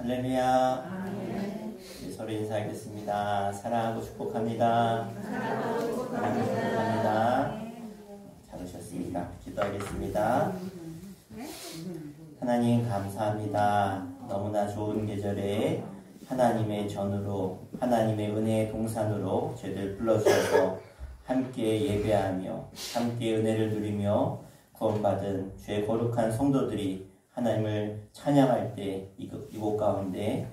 할렐루야. 서로 인사하겠습니다. 사랑하고 축복합니다. 축복합니다. 잘 오셨습니다. 기도하겠습니다. 하나님 감사합니다. 너무나 좋은 계절에 하나님의 전으로 하나님의 은혜의 동산으로 저희들 불러주셔서 함께 예배하며 함께 은혜를 누리며 구원받은 죄 거룩한 성도들이 하나님을 찬양할 때 이곳 가운데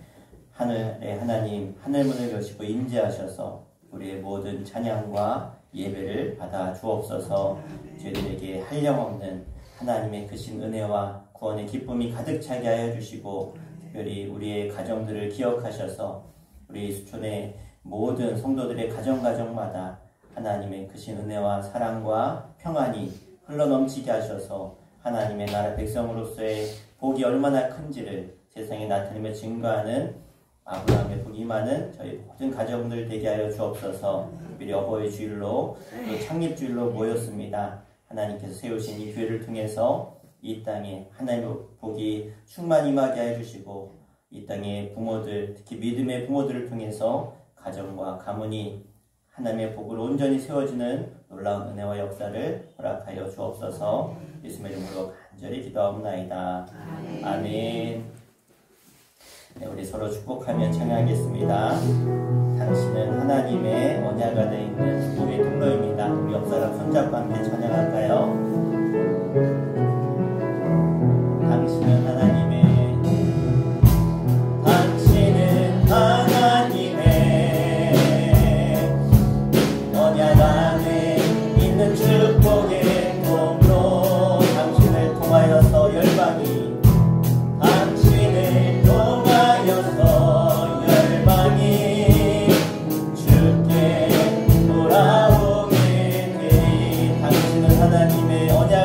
하늘의 하나님 하늘문을 여시고 임재하셔서 우리의 모든 찬양과 예배를 받아 주옵소서. 저희들에게 한량없는 하나님의 크신 은혜와 구원의 기쁨이 가득 차게 하여 주시고 특별히 우리의 가정들을 기억하셔서 우리 수촌의 모든 성도들의 가정마다 하나님의 크신 은혜와 사랑과 평안이 흘러넘치게 하셔서 하나님의 나라 백성으로서의 복이 얼마나 큰지를 세상에 나타내며 증거하는 아브라함의 복이 많은 저희 모든 가정들 되게 하여 주옵소서. 특별히 어버이 주일로 또 창립주일로 모였습니다. 하나님께서 세우신 이 교회를 통해서 이 땅에 하나님의 복이 충만히 임하게 하여 주시고 이 땅의 부모들, 특히 믿음의 부모들을 통해서 가정과 가문이 하나님의 복으로 온전히 세워지는 놀라운 은혜와 역사를 허락하여 주옵소서. 예수님의 이름으로 간절히 기도하옵나이다. 아멘. 네, 우리 서로 축복하며 찬양하겠습니다. 당신은 하나님의 언약가 되어 있는 복의 통로입니다. 우리 옆 사람 손잡고 함께 찬양할까요? 당신은 하나님의 언약 안에 있는 축복의 통로. 당신을 통하여서 열방이 주께 돌아오게 되리. 당신은 하나님의 언약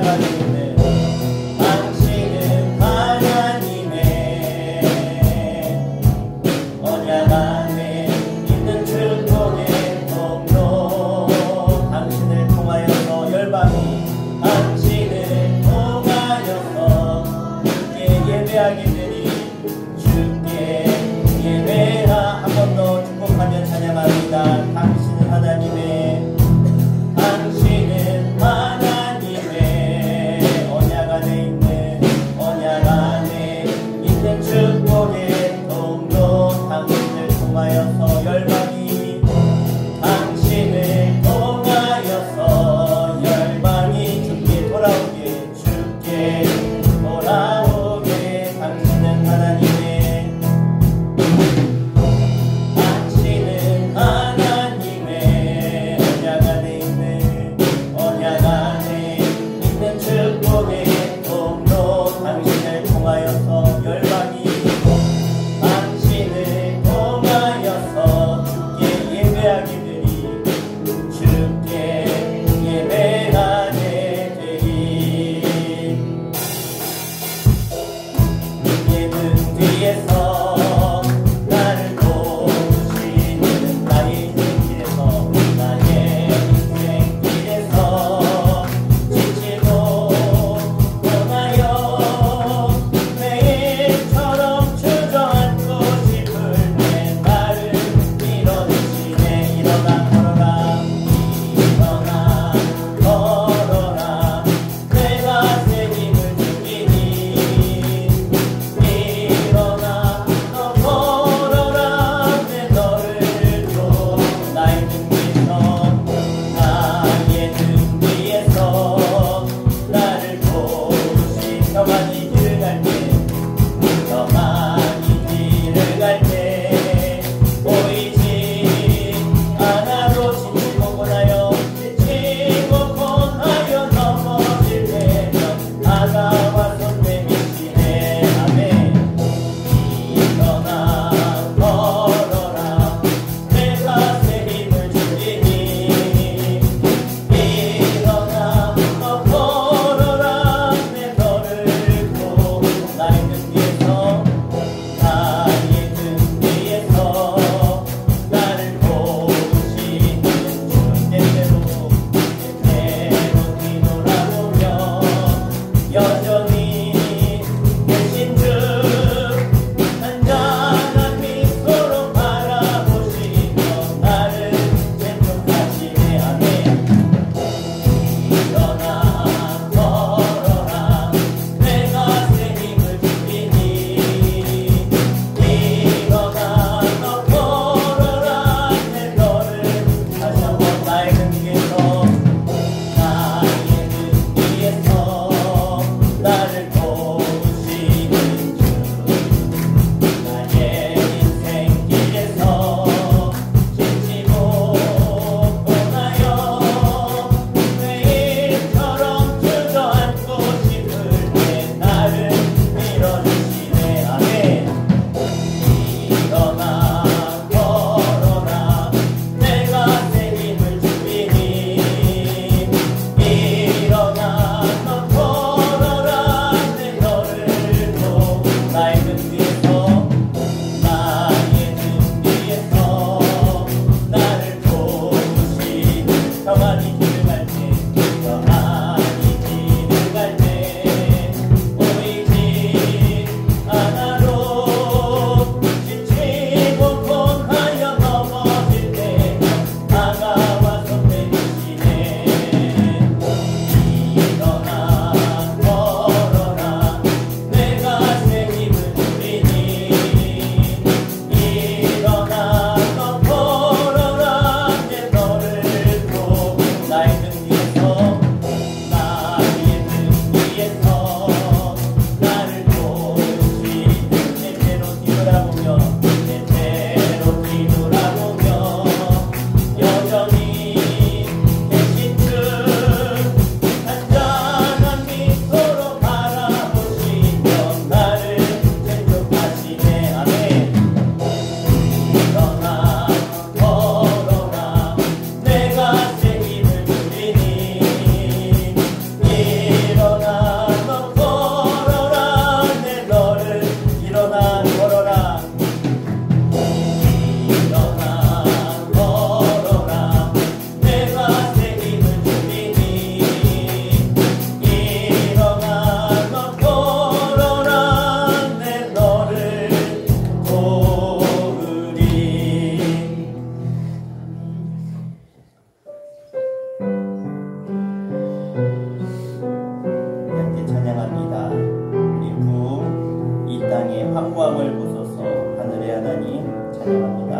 영광을 보소서. 하늘의 하나님 찬양합니다.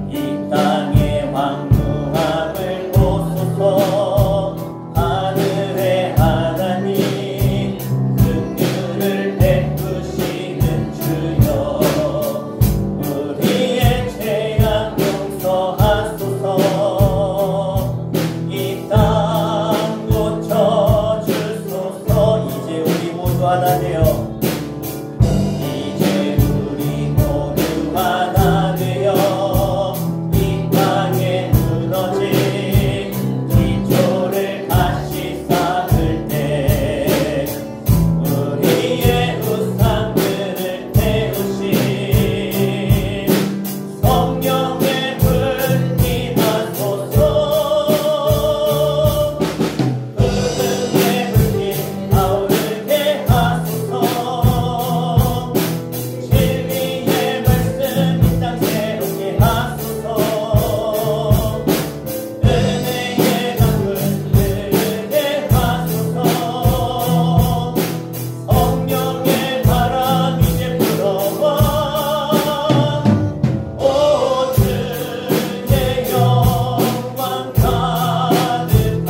이 땅의 황무함을 보소서. 하늘의 하나님 긍휼을 베푸시는 주여, 우리의 죄악 용서하소서. 이 땅 고쳐주소서. 이제 우리 모두 하나 되어, 이제 우리 모두 하나 되어 이 땅에 무너진 기초를 다시 쌓을 때 우리의 우상들을 태우신 성령의 불 임하소서. 흐름의 불길 타오르게 하소서. 진리의 말씀 이 땅 새롭게 하소서. 은혜의 강물 흐르게 하소서. 성령의 바람 이제 불어와. 오 주의 영광 가득한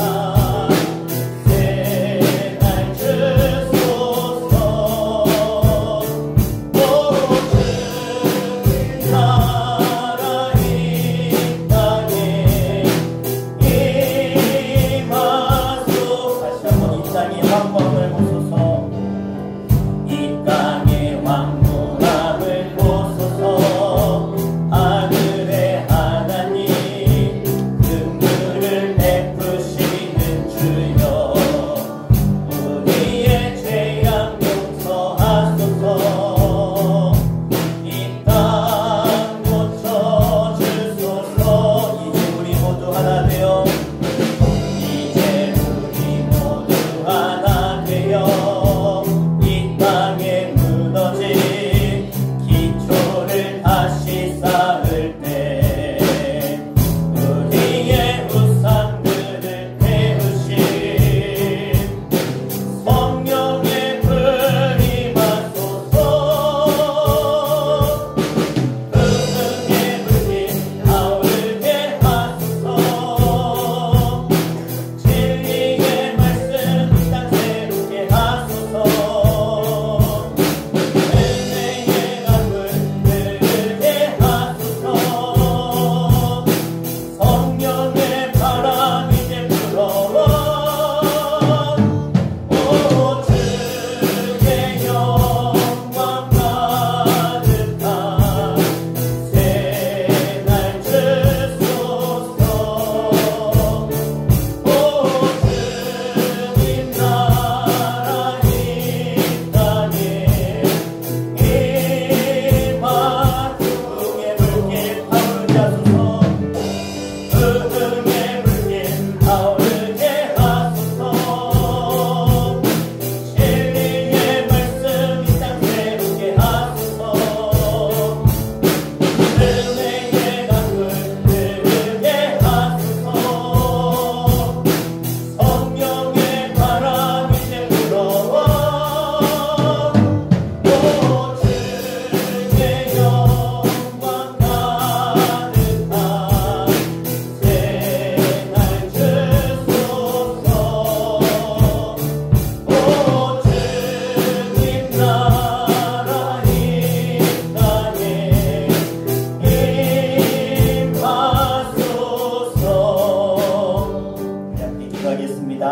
새날 주소서. 오 주님 나라 이 땅에 임하소서. 다시 한번 이 땅의 황무함을 보소서. 이 땅의 황무함을 보소서. 하늘의 하나님 긍휼을 베푸시는 주여, 우리의 죄악 용서하소서. 이 땅 고쳐주소서. 이제 우리 모두 하나 되어, 이제 우리 모두 하나 되어 이 땅에 무너진 기초를 다시 쌓을 때 우리의 우상들을 태우신 성령의 불 임하소서. 흐름의 불길 타오르게 하소서. 진리의 말씀 이 땅 새롭게 하소서. 은혜의 강물 흐르게 하소서. 성령의 바람 이제 불어와. 오 주의 영광 가득한 새날 주소서. 오 주님 나라 이 땅에 임하소서. 흥의 불길 타오르게 하소서. 진리의 말씀 이 땅 새롭게 하소서. 은혜의 강물 흐르게 하소서. 성령의 바람 이제 불어와. 오 주의 영광 가득한 새날 주소서. 오 주님 나라 이 땅에 임하소서. 함께 기도하겠습니다.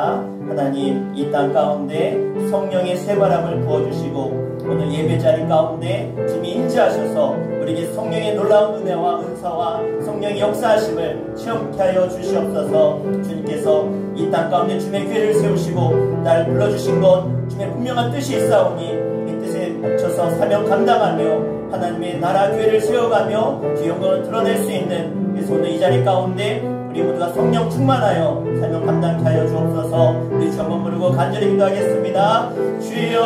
하나님, 이 땅 가운데 성령의 새바람을 부어주시고 오늘 예배 자리 가운데 주님이 임재하셔서 우리에게 성령의 놀라운 은혜와 은사와 성령의 역사하심을 체험케 하여 주시옵소서. 주님께서 이 땅 가운데 주님의 교회를 세우시고 나를 불러주신 것 주님의 분명한 뜻이 있사오니 이 뜻에 맞춰서 사명 감당하며 하나님의 나라 교회를 세워가며 주 영광을 드러낼 수 있는, 그래서 오늘 이 자리 가운데 우리 모두가 성령 충만하여 사명 감당케 하여 주옵소서. 우리 주 한번 부르고 간절히 기도하겠습니다. 주여,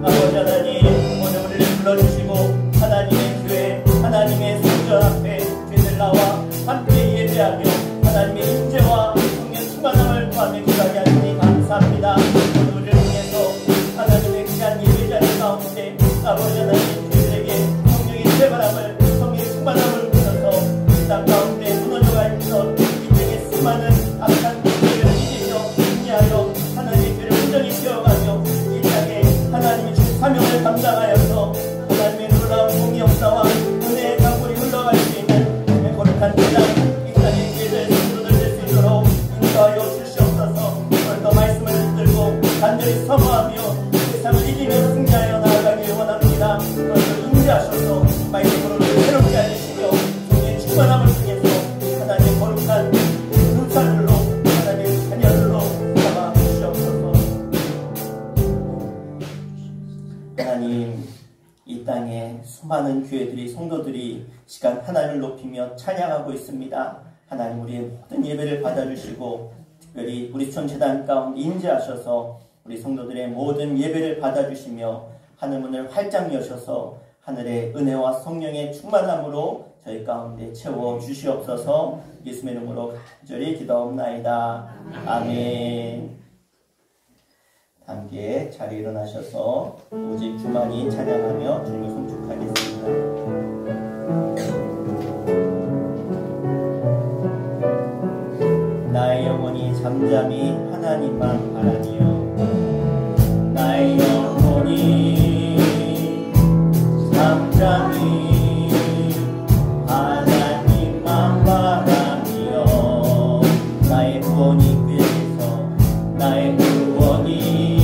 아버지 하나님, 오늘 우리를 불러주시고 하나님의 교회, 하나님의 성전 앞에 죄들 나와 함께 예배하며 하나님의 임재와 성령 충만함을 구하며 기도하게 하시니 감사합니다. 오늘 우리를 통해서 인도하여 주시옵소서. 오늘도 말씀을 붙들고 간절히 사모하며 세상을 이기며 승리하여 나아가길 원합니다. 오늘도 인도하셔서 말씀으로 새롭게 알리시며 성령의 충만함을 통해서 하나님의 거룩한 눈살들로 하나님의 자녀들로 삼아 주시옵소서. 하나님, 이 땅에 수많은 교회들이 성도들이 시간 하나님을 높이며 찬양하고 있습니다. 하나님, 우리의 모든 예배를 받아주시고 특별히 우리 천재단 가운데 임재하셔서 우리 성도들의 모든 예배를 받아주시며 하늘문을 활짝 여셔서 하늘의 은혜와 성령의 충만함으로 저희 가운데 채워 주시옵소서. 예수의 이름으로 간절히 기도하옵나이다. 아멘. 함께 자리에 일어나셔서 오직 주만이 찬양하며 주님을 송축하겠습니다. 나의 영혼이 잠잠히 하나님만 바라니요. 나의 영혼이 잠잠히 하나님만 바라니요. 나의 구원이 그에게서 나의 구원이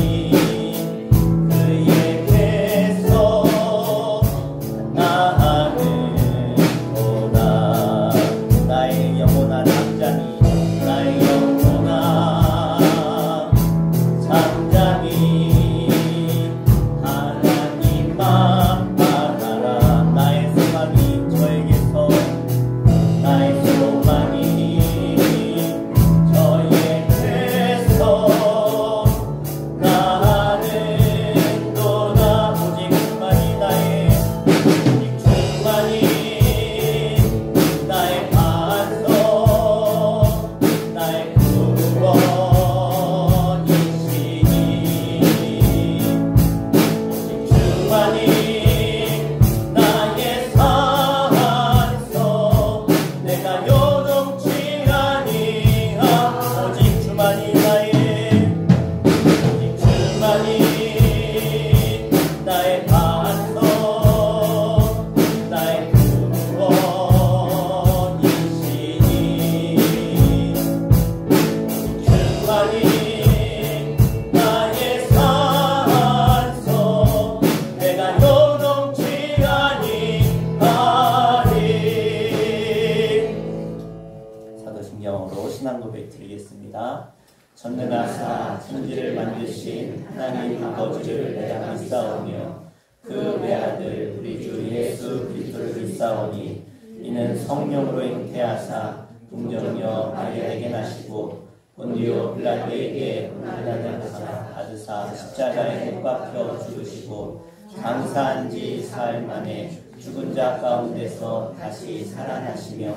전능하사 천지를 만드신 하나님 아버지를 내가 믿사오며 그 외아들 우리 주 예수 그리스도를 믿사오니 이는 성령으로 잉태하사 동정녀 마리아에게 나시고 본디오 빌라도에게 고난을 받으사 십자가에 못 박혀 죽으시고 장사한 지 사흘 만에 죽은 자 가운데서 다시 살아나시며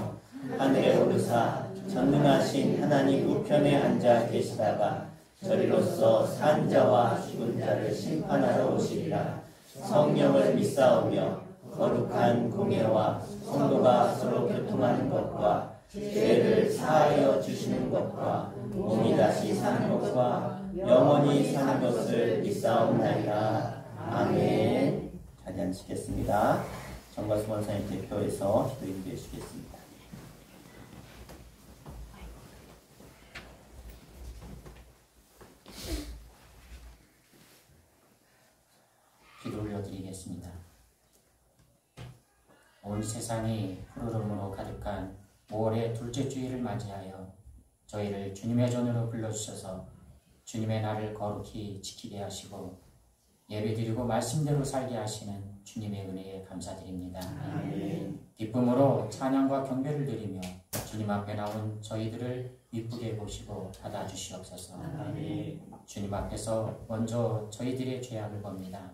하늘에 오르사 전능하신 하나님 우편에 앉아 계시다가 저리로서 산 자와 죽은 자를 심판하러 오시리라. 성령을 믿사오며 거룩한 공예와 성도가 서로 교통하는 것과 죄를 사하여 주시는 것과 몸이 다시 사는 것과 영원히 사는 것을 믿사옵나이다. 아멘. 자리 앉으시겠습니다. 정과수 원사님 대표에서 기도 인도해 주시겠습니다. 기도 올려드리겠습니다. 온 세상이 푸르름으로 가득한 5월의 둘째 주일을 맞이하여 저희를 주님의 전으로 불러주셔서 주님의 날을 거룩히 지키게 하시고 예배드리고 말씀대로 살게 하시는 주님의 은혜에 감사드립니다. 아멘. 기쁨으로 찬양과 경배를 드리며 주님 앞에 나온 저희들을 기쁘게 보시고 받아주시옵소서. 아멘. 주님 앞에서 먼저 저희들의 죄악을 봅니다.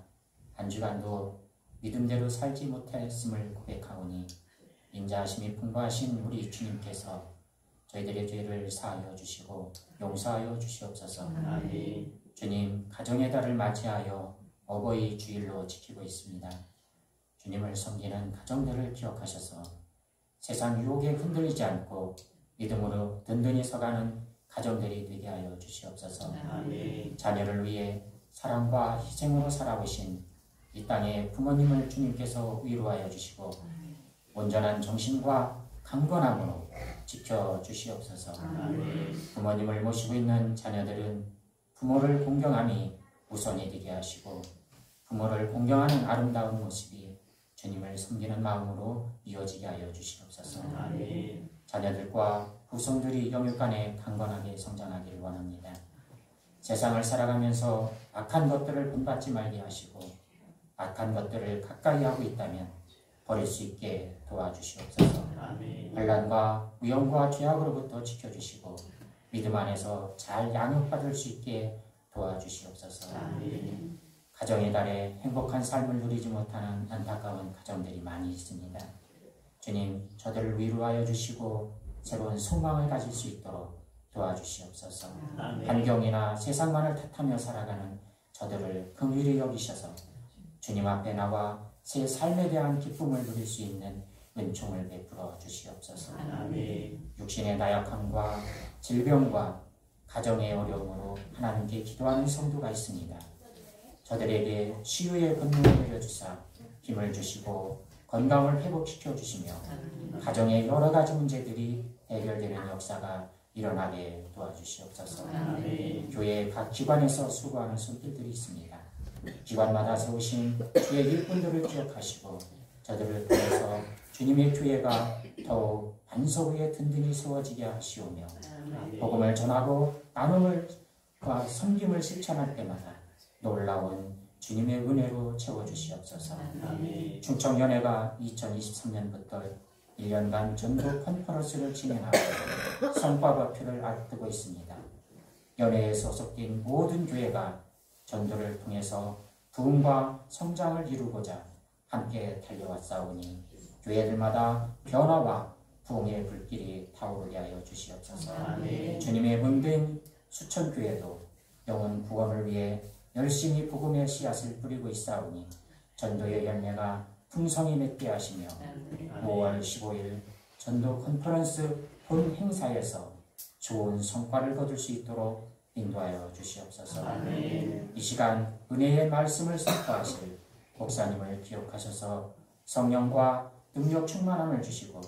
한 주간도 믿음대로 살지 못했음을 고백하오니 인자하심이 풍부하신 우리 주님께서 저희들의 죄를 사하여 주시고 용서하여 주시옵소서. 아멘. 주님, 가정의 달을 맞이하여 어버이 주일로 지키고 있습니다. 주님을 섬기는 가정들을 기억하셔서 세상 유혹에 흔들리지 않고 믿음으로 든든히 서가는 가정들이 되게 하여 주시옵소서. 아멘. 자녀를 위해 사랑과 희생으로 살아오신 이 땅의 부모님을 주님께서 위로하여 주시고 온전한 정신과 강건함으로 지켜주시옵소서. 부모님을 모시고 있는 자녀들은 부모를 공경함이 우선이 되게 하시고 부모를 공경하는 아름다운 모습이 주님을 섬기는 마음으로 이어지게 하여 주시옵소서. 자녀들과 후손들이 영육간에 강건하게 성장하기를 원합니다. 세상을 살아가면서 악한 것들을 본받지 말게 하시고 악한 것들을 가까이 하고 있다면 버릴 수 있게 도와주시옵소서. 환난과 위험과 죄악으로부터 지켜주시고 믿음 안에서 잘 양육받을 수 있게 도와주시옵소서. 가정의 달에 행복한 삶을 누리지 못하는 안타까운 가정들이 많이 있습니다. 주님, 저들을 위로하여 주시고 새로운 소망을 가질 수 있도록 도와주시옵소서. 환경이나 세상만을 탓하며 살아가는 저들을 긍휼히 여기셔서 주님 앞에 나와 새 삶에 대한 기쁨을 누릴 수 있는 은총을 베풀어 주시옵소서. 육신의 나약함과 질병과 가정의 어려움으로 하나님께 기도하는 성도가 있습니다. 저들에게 치유의 권능을 내려주사 힘을 주시고 건강을 회복시켜 주시며 가정의 여러 가지 문제들이 해결되는 역사가 일어나게 도와주시옵소서. 교회 각 기관에서 수고하는 손길들이 있습니다. 기관마다 세우신 주의 일꾼들을 기억하시고 저들을 통해서 주님의 교회가 더욱 반석 위에 든든히 세워지게 하시오며 복음을 전하고 나눔과 섬김을 실천할 때마다 놀라운 주님의 은혜로 채워주시옵소서. 충청연회가 2023년부터 1년간 전도 컨퍼런스를 진행하고 성과발표를 앞두고 있습니다. 연회에 소속된 모든 교회가 전도를 통해서 부흥과 성장을 이루고자 함께 달려왔사오니 교회들마다 변화와 부흥의 불길이 타오르게 하여 주시옵소서. 주님의 문대인 수천교회도 영혼 구원을 위해 열심히 복음의 씨앗을 뿌리고 있사오니 전도의 열매가 풍성히 맺게 하시며 5월 15일 전도 컨퍼런스 본 행사에서 좋은 성과를 거둘 수 있도록 인도하여 주시옵소서. 이 시간 은혜의 말씀을 선포하실 목사님을 기억하셔서 성령과 능력 충만함을 주시고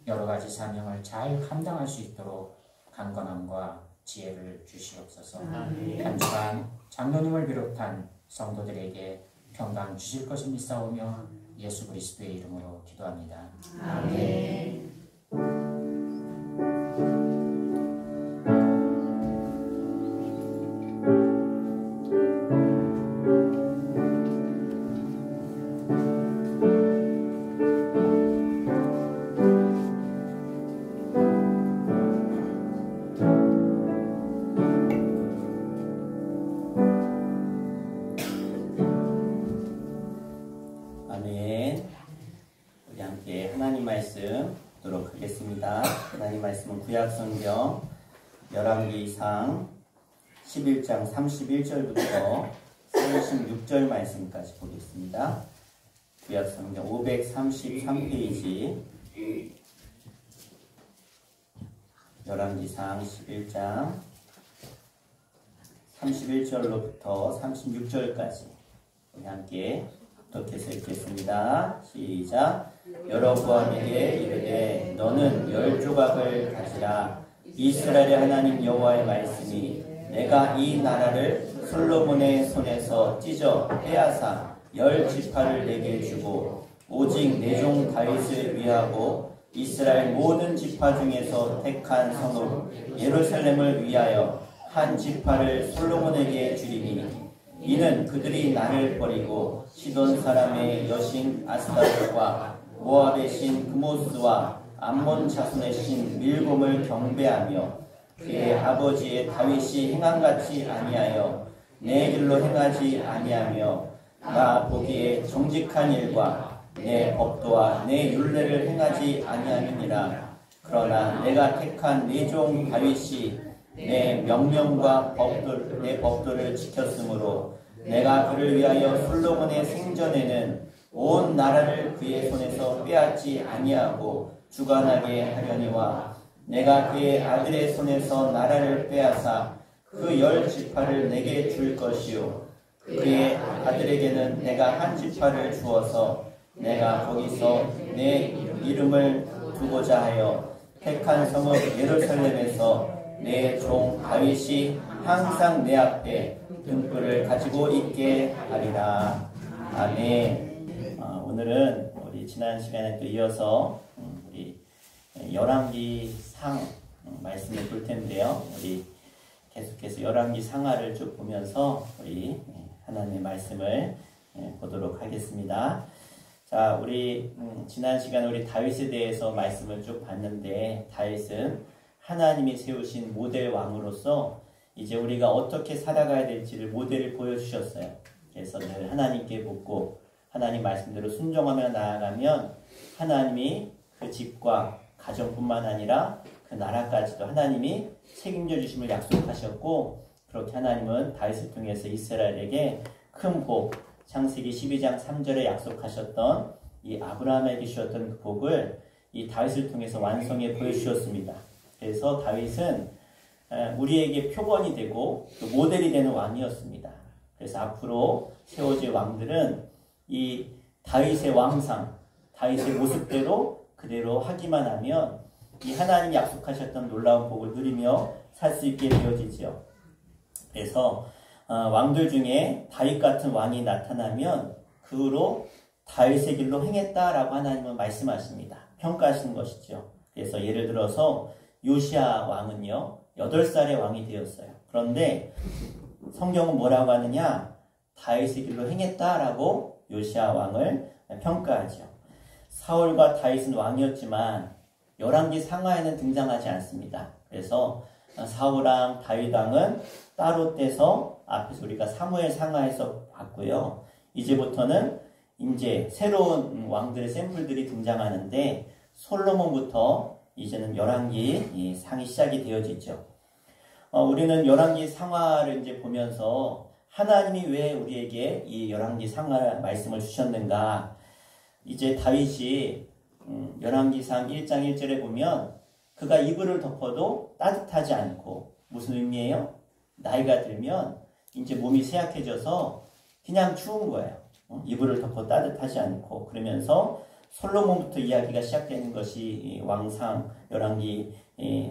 여러 가지 사명을 잘 감당할 수 있도록 강건함과 지혜를 주시옵소서. 한 주간 장로님을 비롯한 성도들에게 평강 주실 것을 믿사오며 예수 그리스도의 이름으로 기도합니다. 아멘. 구약성경 열왕기상 11장 31절부터 36절 말씀까지 보겠습니다. 구약성경 533페이지 열왕기상 11장 31절로부터 36절까지 우리 함께 합독해서 읽겠습니다. 시작. 여로보암에게 이르되 너는 10조각을 가지라. 이스라엘의 하나님 여호와의 말씀이 내가 이 나라를 솔로몬의 손에서 찢어 빼앗아 10지파를 내게 주고 오직 내 종 다윗을 위하고 이스라엘 모든 지파 중에서 택한 성읍 예루살렘을 위하여 한 지파를 솔로몬에게 주리니 이는 그들이 나를 버리고 시돈 사람의 여신 아스타롯과 모압의 신 그모스와 암몬 자손의 신 밀곰을 경배하며 그의 아버지의 다윗이 행함같이 아니하여 내 길로 행하지 아니하며 나 보기에 정직한 일과 내 법도와 내 율례를 행하지 아니하느니라. 그러나 내가 택한 내 종 다윗이 내 명령과 내 법도를 지켰으므로 내가 그를 위하여 솔로몬의 생전에는 온 나라를 그의 손에서 빼앗지 아니하고 주관하게 하려니와 내가 그의 아들의 손에서 나라를 빼앗아 그 10지파를 내게 줄 것이요 그의 아들에게는 내가 한 지파를 주어서 내가 거기서 내 이름을 두고자 하여 택한 성읍 예루살렘에서 내 종 다윗이 항상 내 앞에 등불을 가지고 있게 하리라. 아멘. 오늘은 우리 지난 시간에 또 이어서 우리 열왕기상 말씀을 볼 텐데요. 우리 계속해서 열왕기 상하를 쭉 보면서 우리 하나님의 말씀을 보도록 하겠습니다. 자, 우리 지난 시간에 우리 다윗에 대해서 말씀을 쭉 봤는데, 다윗은 하나님이 세우신 모델 왕으로서 이제 우리가 어떻게 살아가야 될지를 모델을 보여주셨어요. 그래서 늘 하나님께 묻고 하나님 말씀대로 순종하며 나아가면 하나님이 그 집과 가정뿐만 아니라 그 나라까지도 하나님이 책임져 주심을 약속하셨고, 그렇게 하나님은 다윗을 통해서 이스라엘에게 큰 복, 창세기 12장 3절에 약속하셨던 이 아브라함에게 주셨던 그 복을 이 다윗을 통해서 완성해 보여주셨습니다. 그래서 다윗은 우리에게 표본이 되고 또 모델이 되는 왕이었습니다. 그래서 앞으로 세워질 왕들은 이 다윗의 왕상, 다윗의 모습대로 그대로 하기만 하면 이 하나님이 약속하셨던 놀라운 복을 누리며 살 수 있게 되어지죠. 그래서 왕들 중에 다윗 같은 왕이 나타나면 그 후로 다윗의 길로 행했다라고 하나님은 말씀하십니다. 평가하시는 것이죠. 그래서 예를 들어서 요시야 왕은요 8살의 왕이 되었어요. 그런데 성경은 뭐라고 하느냐, 다윗의 길로 행했다라고 요시야 왕을 평가하죠. 사울과 다윗은 왕이었지만 열왕기 상하에는 등장하지 않습니다. 그래서 사울왕, 다윗왕은 따로 떼서 앞에서 우리가 사무엘 상하에서 봤고요. 이제부터는 이제 새로운 왕들의 샘플들이 등장하는데, 솔로몬부터 이제는 열왕기 상이 시작이 되어지죠. 우리는 열왕기 상하를 이제 보면서 하나님이 왜 우리에게 이 열왕기 상하 말씀을 주셨는가, 이제 다윗이 열왕기상 1장 1절에 보면 그가 이불을 덮어도 따뜻하지 않고, 무슨 의미예요? 나이가 들면 이제 몸이 쇠약해져서 그냥 추운 거예요. 이불을 덮어 따뜻하지 않고. 그러면서 솔로몬부터 이야기가 시작되는 것이 왕상 열왕기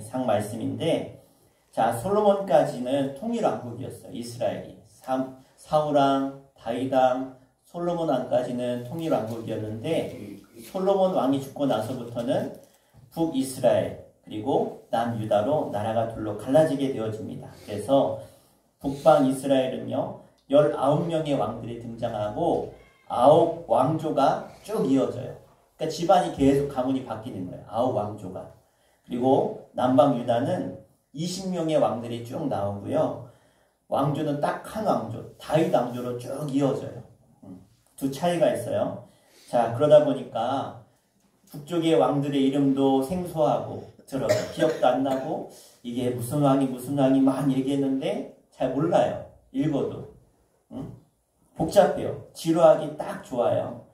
상 말씀인데, 자, 솔로몬까지는 통일왕국이었어요. 이스라엘이 사울왕, 다윗왕, 솔로몬 왕까지는 통일왕국이었는데, 솔로몬 왕이 죽고 나서부터는 북이스라엘 그리고 남유다로 나라가 둘로 갈라지게 되어집니다. 그래서 북방 이스라엘은요 19명의 왕들이 등장하고 9 왕조가 쭉 이어져요. 그러니까 집안이 계속 가문이 바뀌는 거예요. 9 왕조가. 그리고 남방 유다는 20명의 왕들이 쭉 나오고요. 왕조는 딱 한 왕조, 다윗 왕조로 쭉 이어져요. 두 차이가 있어요. 자, 그러다 보니까 북쪽의 왕들의 이름도 생소하고 기억도 안 나고, 이게 무슨 왕이 막 얘기했는데 잘 몰라요. 읽어도. 복잡해요. 지루하기 딱 좋아요.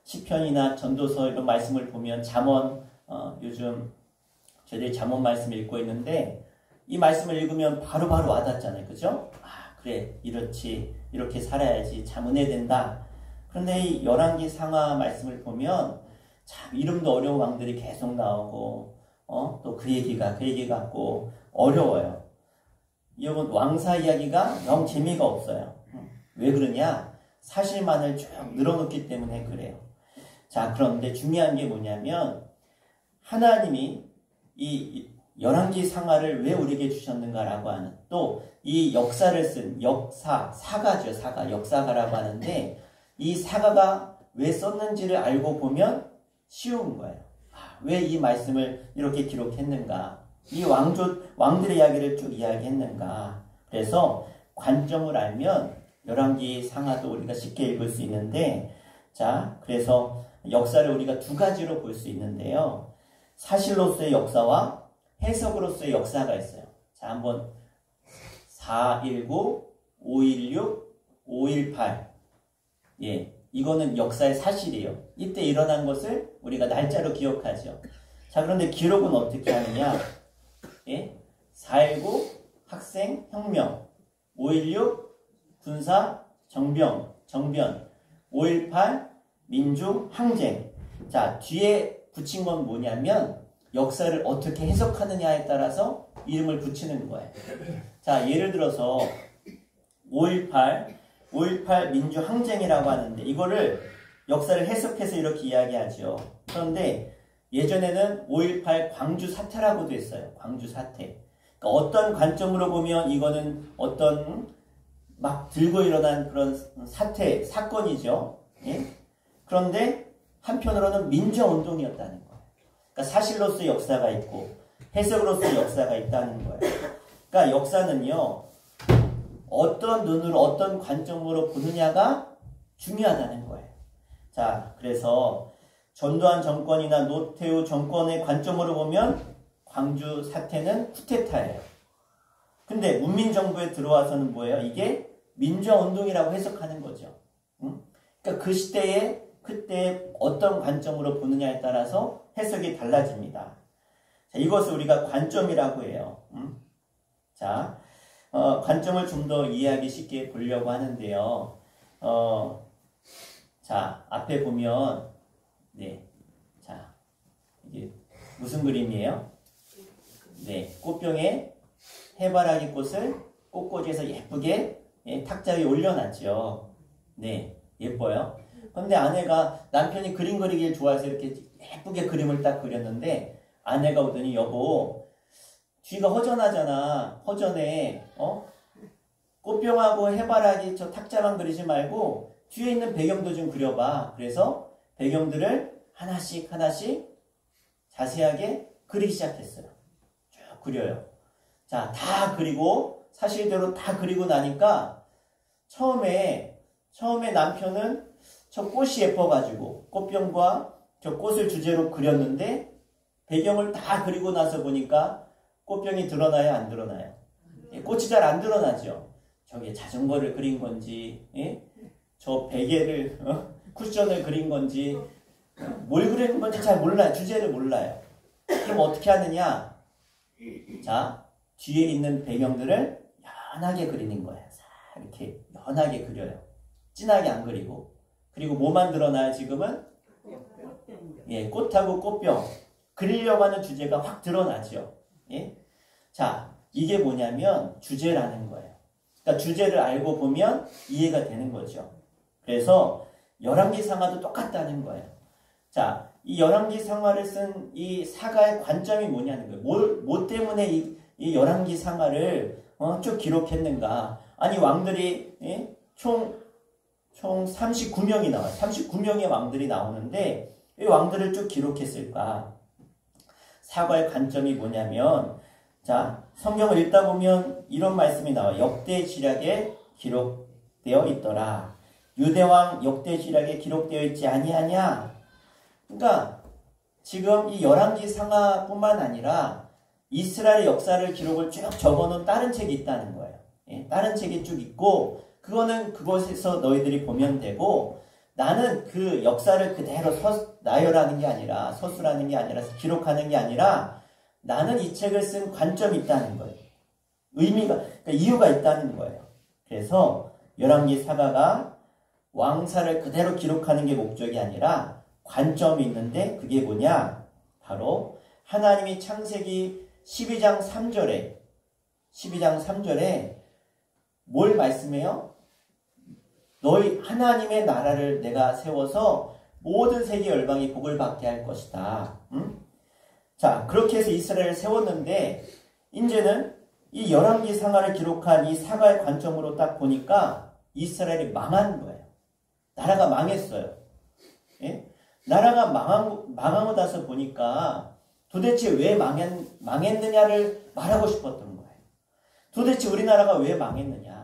시편이나 전도서 이런 말씀을 보면 잠언, 요즘 저희들이 잠언 말씀을 읽고 있는데 이 말씀을 읽으면 바로바로 와닿잖아요. 그죠? 아, 그래, 이렇게 살아야지, 참 은혜 된다. 그런데 이 열왕기 상하 말씀을 보면 참 이름도 어려운 왕들이 계속 나오고, 또 그 얘기 같고 어려워요. 이건 왕사 이야기가 영 재미가 없어요. 왜 그러냐? 사실만을 쭉 늘어놓기 때문에 그래요. 자, 그런데 중요한 게 뭐냐면, 하나님이 이 열왕기 상하를 왜 우리에게 주셨는가라고 하는, 또 이 역사를 쓴 사가죠. 역사가라고 하는데, 이 사가가 왜 썼는지를 알고 보면 쉬운 거예요. 왜 이 말씀을 이렇게 기록했는가? 이 왕들의 이야기를 쭉 이야기했는가? 그래서 관점을 알면 열왕기 상하도 우리가 쉽게 읽을 수 있는데, 자, 그래서 역사를 우리가 두 가지로 볼 수 있는데요. 사실로서의 역사와 해석으로서의 역사가 있어요. 자, 한번 419, 516, 518. 예, 이거는 역사의 사실이에요. 이때 일어난 것을 우리가 날짜로 기억하죠. 자, 그런데 기록은 어떻게 하느냐? 예? 419 학생 혁명, 516 군사 정변, 518 민주 항쟁. 자, 뒤에 붙인 건 뭐냐면 역사를 어떻게 해석하느냐에 따라서 이름을 붙이는 거예요. 자, 예를 들어서 5.18 민주항쟁이라고 하는데 이거를 역사를 해석해서 이렇게 이야기하죠. 그런데 예전에는 5.18 광주 사태라고도 했어요. 광주 사태. 그러니까 어떤 관점으로 보면 이거는 어떤 막 들고 일어난 그런 사건이죠. 예? 그런데 한편으로는 민주운동이었다는 거예요. 그러니까 사실로서의 역사가 있고 해석으로서의 역사가 있다는 거예요. 그러니까 역사는요, 어떤 눈으로 어떤 관점으로 보느냐가 중요하다는 거예요. 자, 그래서 전두환 정권이나 노태우 정권의 관점으로 보면 광주 사태는 쿠데타예요. 근데 문민정부에 들어와서는 뭐예요? 이게 민주화운동이라고 해석하는 거죠. 응? 그러니까 그 시대에 그때 어떤 관점으로 보느냐에 따라서 해석이 달라집니다. 자, 이것을 우리가 관점이라고 해요. 자, 관점을 좀 더 이해하기 쉽게 보려고 하는데요. 자, 앞에 보면, 네. 자, 이게 무슨 그림이에요? 네. 꽃병에 해바라기 꽃을 꽃꽂이에서 예쁘게 탁자 위에 올려놨죠. 네. 예뻐요. 그런데 아내가 남편이 그림 그리기를 좋아해서 이렇게 예쁘게 그림을 딱 그렸는데 아내가 오더니 여보, 뒤가 허전하잖아. 허전해. 꽃병하고 해바라기 저 탁자만 그리지 말고 뒤에 있는 배경도 좀 그려봐. 그래서 배경들을 하나씩 자세하게 그리기 시작했어요. 쭉 그려요. 자, 다 그리고 사실대로 다 그리고 나니까 처음에 남편은 저 꽃이 예뻐가지고 꽃병과 저 꽃을 주제로 그렸는데 배경을 다 그리고 나서 보니까 꽃병이 드러나요, 안 드러나요? 꽃이 잘 안 드러나죠. 저게 자전거를 그린 건지, 저 베개를 쿠션을 그린 건지, 뭘 그린 건지 잘 몰라요. 주제를 몰라요. 그럼 어떻게 하느냐? 자, 뒤에 있는 배경들을 연하게 그리는 거예요. 이렇게 연하게 그려요. 진하게 안 그리고. 그리고 뭐만 드러나요, 지금은? 예, 꽃하고 꽃병. 그리려고 하는 주제가 확 드러나죠. 예? 자, 이게 뭐냐면 주제라는 거예요. 그러니까 주제를 알고 보면 이해가 되는 거죠. 그래서 열왕기상하도 똑같다는 거예요. 자, 이 열왕기상하를 쓴 이 사가의 관점이 뭐냐는 거예요. 뭐 때문에 이 열왕기상하를 쭉 기록했는가. 아니, 왕들이 총 39명이 나와요. 39명의 왕들이 나오는데 이 왕들을 쭉 기록했을까. 사가의 관점이 뭐냐면, 자, 성경을 읽다 보면 이런 말씀이 나와요. 역대지략에 기록되어 있더라. 유대왕 역대지략에 기록되어 있지 아니하냐? 그러니까 지금 이 열왕기상하뿐만 아니라 이스라엘의 역사를 기록을 쭉 적어놓은 다른 책이 있다는 거예요. 예, 다른 책이 쭉 있고 그거는 그곳에서 너희들이 보면 되고 나는 그 역사를 그대로 나열하는 게 아니라 서술하는 게 아니라 기록하는 게 아니라 나는 이 책을 쓴 관점이 있다는 거예요. 그러니까 이유가 있다는 거예요. 그래서 열왕기 사가가 왕사를 그대로 기록하는 게 목적이 아니라 관점이 있는데 그게 뭐냐? 바로 하나님이 창세기 12장 3절에 뭘 말씀해요? 너희 하나님의 나라를 내가 세워서 모든 세계 열방이 복을 받게 할 것이다. 자, 그렇게 해서 이스라엘을 세웠는데 이제는 이 열왕기상하를 기록한 이 사가의 관점으로 딱 보니까 이스라엘이 망한 거예요. 나라가 망했어요. 예? 나라가 망하고 나서 보니까 도대체 왜 망했느냐를 말하고 싶었던 거예요. 도대체 우리나라가 왜 망했느냐?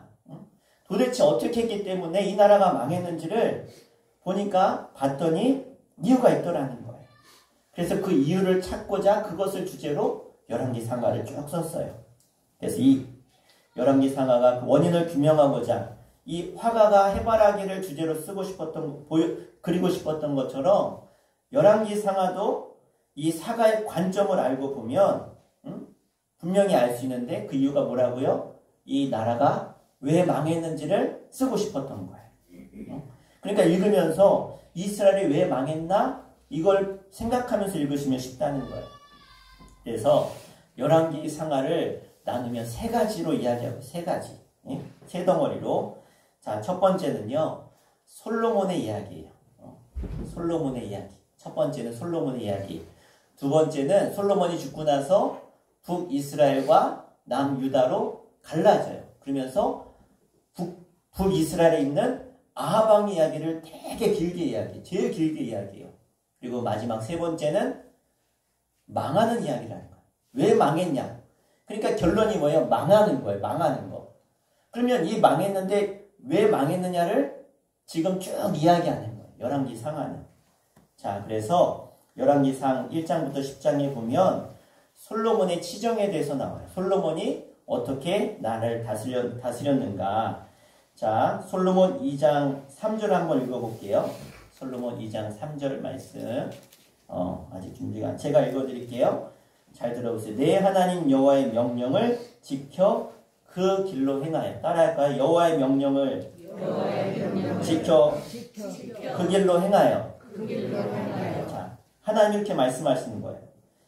도대체 어떻게 했기 때문에 이 나라가 망했는지를 봤더니 이유가 있더라는 거예요. 그래서 그 이유를 찾고자 그것을 주제로 열왕기상하를 쭉 썼어요. 그래서 이 열왕기상하가 그 원인을 규명하고자 이 화가가 해바라기를 주제로 그리고 싶었던 것처럼 열왕기상하도 이 사가의 관점을 알고 보면 분명히 알 수 있는데 그 이유가 뭐라고요? 이 나라가 왜 망했는지를 쓰고 싶었던 거예요. 그러니까 읽으면서 이스라엘이 왜 망했나? 이걸 생각하면서 읽으시면 쉽다는 거예요. 그래서 열왕기 상하를 나누면 세 가지로 이야기하고 세 가지, 세 덩어리로. 자, 첫 번째는요, 솔로몬의 이야기예요. 솔로몬의 이야기. 첫 번째는 솔로몬의 이야기. 두 번째는 솔로몬이 죽고 나서 북이스라엘과 남유다로 갈라져요. 그러면서 북이스라엘에 있는 아합 왕 이야기를 되게 길게 이야기해요. 제일 길게 이야기해요. 그리고 마지막 세 번째는 망하는 이야기라는 거예요. 왜 망했냐? 그러니까 결론이 뭐예요? 망하는 거예요. 망하는 거. 그러면 이 망했는데 왜 망했느냐를 지금 쭉 이야기하는 거예요. 열왕기 상하는. 자, 그래서 열왕기상 1장부터 10장에 보면 솔로몬의 치정에 대해서 나와요. 솔로몬이 어떻게 나라를 다스렸는가. 자, 솔로몬 2장 3절 한번 읽어볼게요. 솔로몬 2장 3절 말씀. 아직 준비가 제가 읽어드릴게요. 잘 들어보세요. 내 하나님 여호와의 명령을 지켜 그 길로 행하여. 따라할까요? 여호와의 명령을 지켜 그 길로 행하여. 자, 하나님 이렇게 말씀하시는 거예요.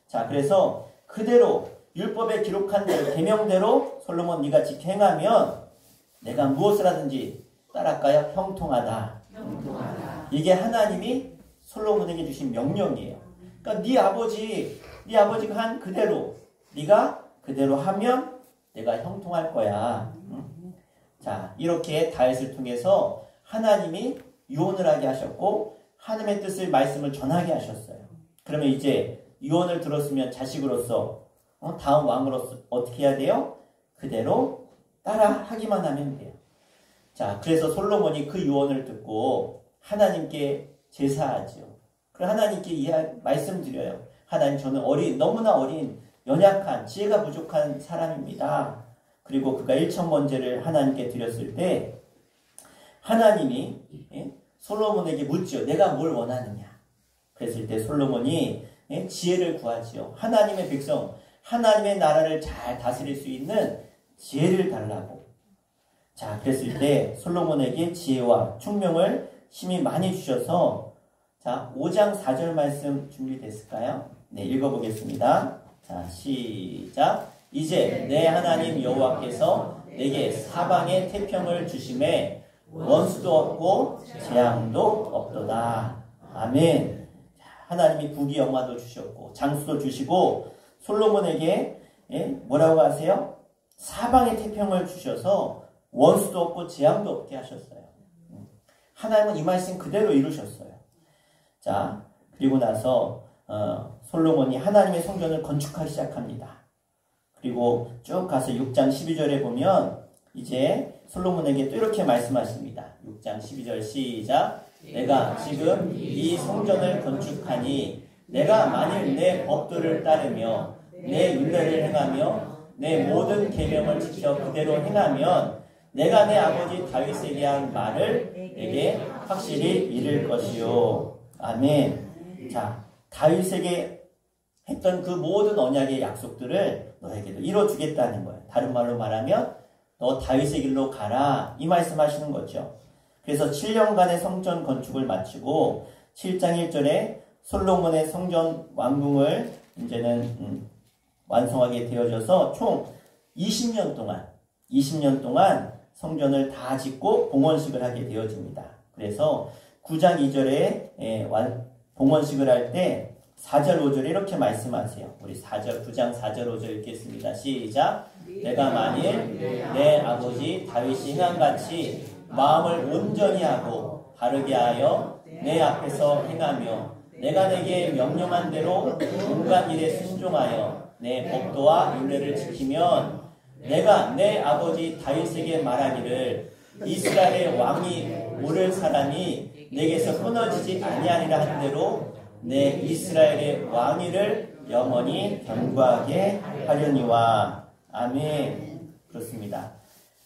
자, 그래서 그대로 율법에 기록한 대로 계명대로 솔로몬 네가 지켜 행하면 내가 무엇을 하든지 따랄까요? 형통하다. 이게 하나님이 솔로몬에게 주신 명령이에요. 그러니까 네 아버지가 한 그대로 네가 그대로 하면 내가 형통할 거야. 자, 이렇게 다윗을 통해서 하나님이 유언을 하게 하셨고 하나님의 뜻을 말씀을 전하게 하셨어요. 그러면 이제 유언을 들었으면 자식으로서 다음 왕으로서 어떻게 해야 돼요? 그대로 따라 하기만 하면 돼요. 자, 그래서 솔로몬이 그 유언을 듣고 하나님께 제사하지요. 그리고 하나님께 말씀드려요. 하나님, 저는 너무나 어린 연약한 지혜가 부족한 사람입니다. 그리고 그가 일천번제를 하나님께 드렸을 때 하나님이 솔로몬에게 묻죠. 내가 뭘 원하느냐. 그랬을 때 솔로몬이 지혜를 구하지요. 하나님의 백성, 하나님의 나라를 잘 다스릴 수 있는 지혜를 달라고. 자, 그랬을 때 솔로몬에게 지혜와 총명을 심히 많이 주셔서, 자, 5장 4절 말씀 준비됐을까요? 네, 읽어보겠습니다. 자, 시작. 이제 내 하나님 여호와께서 내게 사방에 태평을 주심에 원수도 없고 재앙도 없도다. 아멘. 하나님이 국위 영화도 주셨고 장수도 주시고 솔로몬에게 뭐라고 하세요? 사방에 태평을 주셔서 원수도 없고 재앙도 없게 하셨어요. 하나님은 이 말씀 그대로 이루셨어요. 자, 그리고 나서 솔로몬이 하나님의 성전을 건축하기 시작합니다. 그리고 쭉 가서 6장 12절에 보면 이제 솔로몬에게 또 이렇게 말씀하십니다. 6장 12절 시작. 내가 지금 이 성전을 건축하니 내가 만일 내 법도를 따르며 내 율례를 행하며 내 모든 계명을 지켜 그대로 행하면 내가 내 아버지 다윗에게 한 말을 내게 확실히 이룰 것이요. 아멘. 자, 다윗에게 했던 그 모든 언약의 약속들을 너에게도 이뤄주겠다는 거예요. 다른 말로 말하면 너 다윗의 길로 가라, 이 말씀하시는 거죠. 그래서 7년간의 성전 건축을 마치고 7장 1절에 솔로몬의 성전 완공을 이제는 완성하게 되어져서 총 20년 동안 성전을 다 짓고 봉헌식을 하게 되어집니다. 그래서 9장 2절에 봉헌식을 할 때 4절 5절에 이렇게 말씀하세요. 우리 9장 4절 5절 읽겠습니다. 시작. 내가 만일 내 아버지 다윗이 행함같이 마음을 온전히 하고 바르게 하여 내 앞에서 행하며 내가 내게 명령한 대로 온갖 일에 순종하여 내 법도와 율례를 지키면 내가 내 아버지 다윗에게 말하기를 이스라엘의 왕이 오를 사람이 내게서 끊어지지 아니하리라 한 대로 내 이스라엘의 왕위를 영원히 견고하게 하려니와. 아멘. 그렇습니다.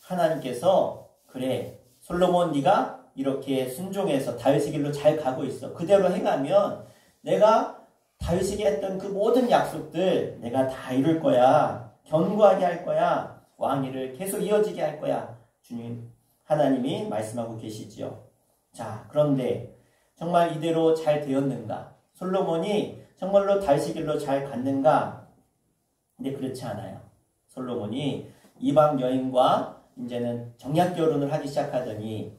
하나님께서 그래 솔로몬 네가 이렇게 순종해서 다윗의 길로 잘 가고 있어. 그대로 행하면 내가 다윗에게 했던 그 모든 약속들 내가 다 이룰 거야. 견고하게 할 거야. 왕위를 계속 이어지게 할 거야. 주님 하나님이 말씀하고 계시지요. 자, 그런데 정말 이대로 잘 되었는가? 솔로몬이 정말로 다윗의 길로 잘 갔는가? 근데 그렇지 않아요. 솔로몬이 이방 여인과 이제는 정략 결혼을 하기 시작하더니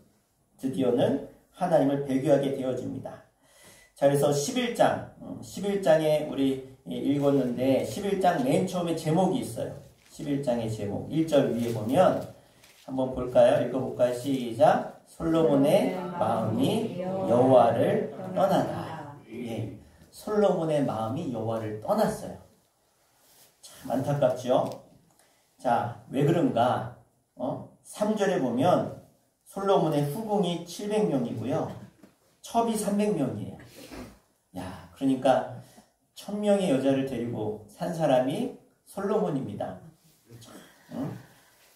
드디어는 하나님을 배교하게 되어집니다. 자, 그래서 11장에 우리 읽었는데 11장 맨 처음에 제목이 있어요. 11장의 제목 1절 위에 보면 한번 볼까요? 읽어볼까요? 시작. 솔로몬의 마음이 여호와를 떠나다. 예, 솔로몬의 마음이 여호와를 떠났어요. 참 안타깝죠? 자, 왜 그런가? 3절에 보면 솔로몬의 후궁이 700명이고요. 첩이 300명이에요. 야, 그러니까 1000명의 여자를 데리고 산 사람이 솔로몬입니다.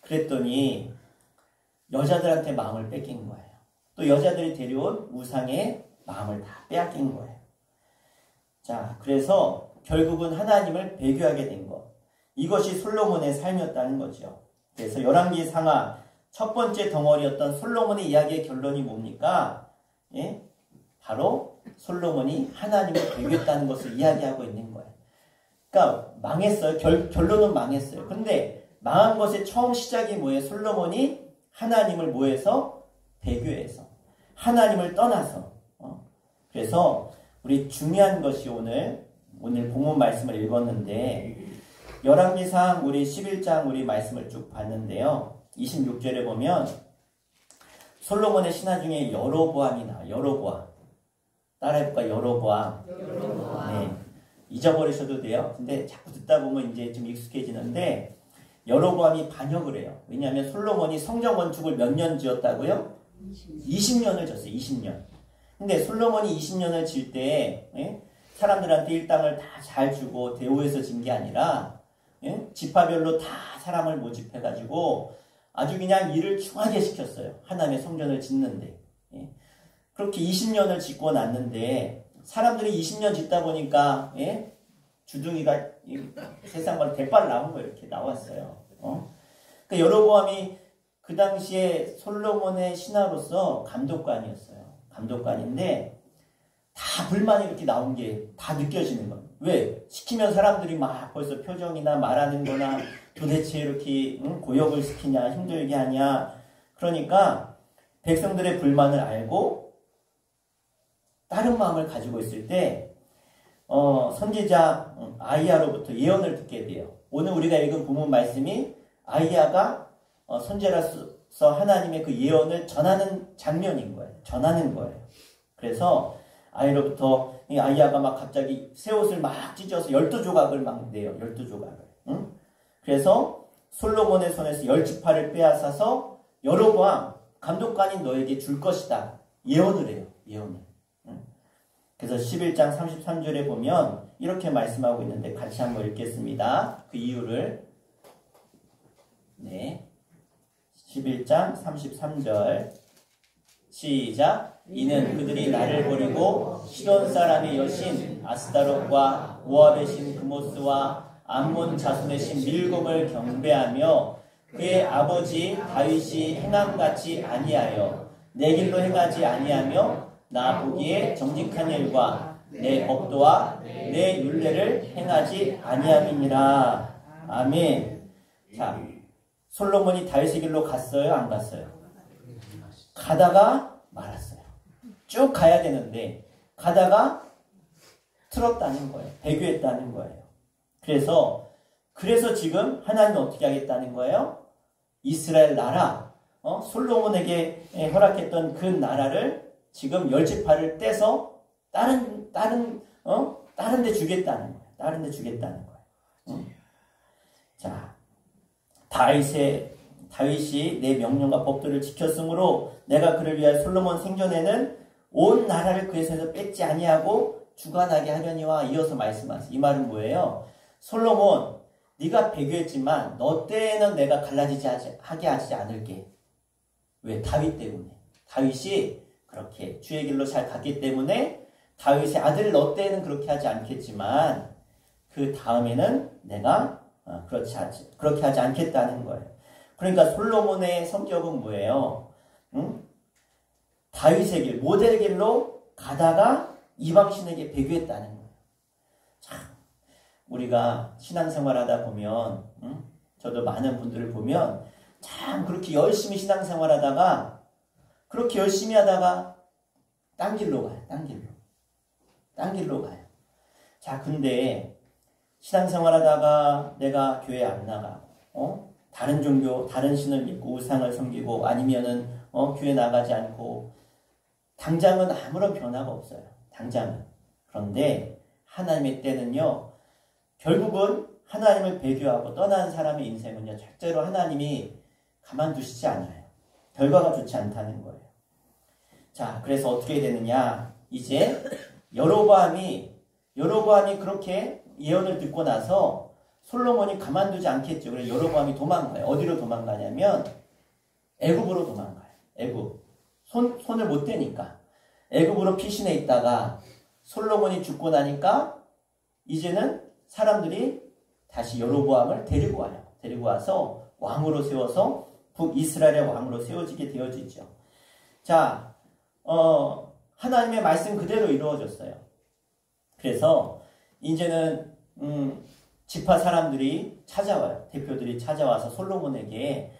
그랬더니 여자들한테 마음을 뺏긴 거예요. 또 여자들이 데려온 우상의 마음을 다 빼앗긴 거예요. 자, 그래서 결국은 하나님을 배교하게 된 것. 이것이 솔로몬의 삶이었다는 거죠. 그래서 열왕기 상하 첫 번째 덩어리였던 솔로몬의 이야기의 결론이 뭡니까? 예? 바로 솔로몬이 하나님을 배교했다는 것을 이야기하고 있는 거예요. 그러니까 망했어요. 결론은 망했어요. 근데 망한 것의 처음 시작이 뭐예요? 솔로몬이 하나님을 뭐해서? 배교해서. 하나님을 떠나서. 그래서 우리 중요한 것이 오늘 본문 말씀을 읽었는데 열왕기상 우리 11장 우리 말씀을 쭉 봤는데요. 26절에 보면 솔로몬의 신하 중에 여로보암이 나와요. 여로보암. 따라해볼까? 여로보암. 네. 잊어버리셔도 돼요. 근데 자꾸 듣다 보면 이제 좀 익숙해지는데 여로보암이 반역을 해요. 왜냐하면 솔로몬이 성전 건축을 몇 년 지었다고요? 20년을 지었어요. 20년. 근데 솔로몬이 20년을 질 때 사람들한테 일당을 다 잘 주고 대우해서 진 게 아니라 지파별로 다 사람을 모집해가지고 아주 그냥 일을 충하게 시켰어요. 하나님의 성전을 짓는데. 그렇게 20년을 짓고 났는데 사람들이 20년 짓다 보니까 주둥이가 세상으로 대빨 나온 거예요. 이렇게 나왔어요. 그러니까 여로보암이 그 당시에 솔로몬의 신하로서 감독관이었어요. 감독관인데 다 불만이 이렇게 나온 게 다 느껴지는 거예요. 왜? 시키면 사람들이 막 벌써 표정이나 말하는 거나 도대체 이렇게 고역을 시키냐 힘들게 하냐. 그러니까 백성들의 불만을 알고 다른 마음을 가지고 있을 때 선지자 아이야로부터 예언을 듣게 돼요. 오늘 우리가 읽은 본문 말씀이 아이야가 선지자로서 하나님의 그 예언을 전하는 장면인 거예요. 전하는 거예요. 그래서 아이로부터 이 아이야가 막 갑자기 새 옷을 막 찢어서 12조각을 막 내요. 12조각을. 응? 그래서 솔로몬의 손에서 10지파를 빼앗아서 여로보암 감독관인 너에게 줄 것이다. 예언을 해요. 예언을. 응? 그래서 11장 33절에 보면 이렇게 말씀하고 있는데 같이 한번 읽겠습니다. 그 이유를. 네. 11장 33절 시작. 이는 그들이 나를 버리고 시돈 사람의 여신 아스타롯과 모압의 신 그모스와 암몬 자손의 신 밀곰을 경배하며 그의 아버지 다윗이 행함같이 아니하여 내 길로 행하지 아니하며 나 보기에 정직한 일과 내 법도와 내 율례를 행하지 아니함이니라. 아멘. 자, 솔로몬이 다윗의 길로 갔어요? 안 갔어요? 가다가 말았어요. 쭉 가야 되는데 가다가 틀었다는 거예요. 배교했다는 거예요. 그래서 지금 하나님은 어떻게 하겠다는 거예요? 이스라엘 나라, 솔로몬에게 허락했던 그 나라를 지금 10지파를 떼서 다른 데 주겠다는 거예요. 다른 데 주겠다는 거예요. 자, 다윗이 내 명령과 법도를 지켰으므로 내가 그를 위하여 솔로몬 생전에는 온 나라를 그의 손에서 뺏지 아니하고 주관하게 하려니와 이어서 말씀하세요. 이 말은 뭐예요? 솔로몬, 네가 배교했지만 너 때에는 내가 하게 하지 않을게. 왜? 다윗 때문에. 다윗이 그렇게 주의 길로 잘 갔기 때문에 다윗의 아들 너 때에는 그렇게 하지 않겠지만 그 다음에는 내가 그렇게 하지 않겠다는 거예요. 그러니까 솔로몬의 성격은 뭐예요? 다윗의 길, 모델의 길로 가다가 이방신에게 배교했다는 거예요. 참, 우리가 신앙생활 하다 보면, 저도 많은 분들을 보면 참 그렇게 열심히 신앙생활 하다가, 그렇게 열심히 하다가 딴 길로 가요. 딴 길로 가요. 자, 근데 신앙생활 하다가 내가 교회 안 나가고, 다른 종교, 다른 신을 믿고 우상을 섬기고, 아니면은, 교회 나가지 않고, 당장은 아무런 변화가 없어요. 당장은. 그런데 하나님의 때는요, 결국은 하나님을 배교하고 떠난 사람의 인생은요, 절대로 하나님이 가만두시지 않아요. 결과가 좋지 않다는 거예요. 자, 그래서 어떻게 되느냐. 이제 여로보암이 그렇게 예언을 듣고 나서 솔로몬이 가만두지 않겠죠. 그래서 여로보암이 도망가요. 어디로 도망가냐면 애굽으로 도망가요. 애굽. 손을 못 대니까. 애굽으로 피신해 있다가 솔로몬이 죽고 나니까 이제는 사람들이 다시 여로보암을 데리고 와요. 데리고 와서 왕으로 세워서 북이스라엘의 왕으로 세워지게 되어지죠. 자, 하나님의 말씀 그대로 이루어졌어요. 그래서 이제는 지파 사람들이 찾아와요. 대표들이 찾아와서 솔로몬에게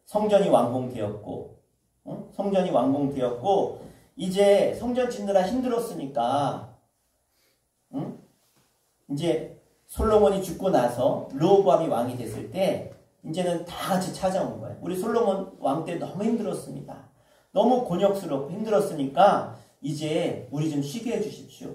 성전이 완공되었고, 이제 성전 짓느라 힘들었으니까, 이제 솔로몬이 죽고 나서 르호보암이 왕이 됐을 때 이제는 다 같이 찾아온 거예요. 우리 솔로몬 왕 때 너무 힘들었습니다. 너무 곤욕스럽고 힘들었으니까 이제 우리 좀 쉬게 해주십시오.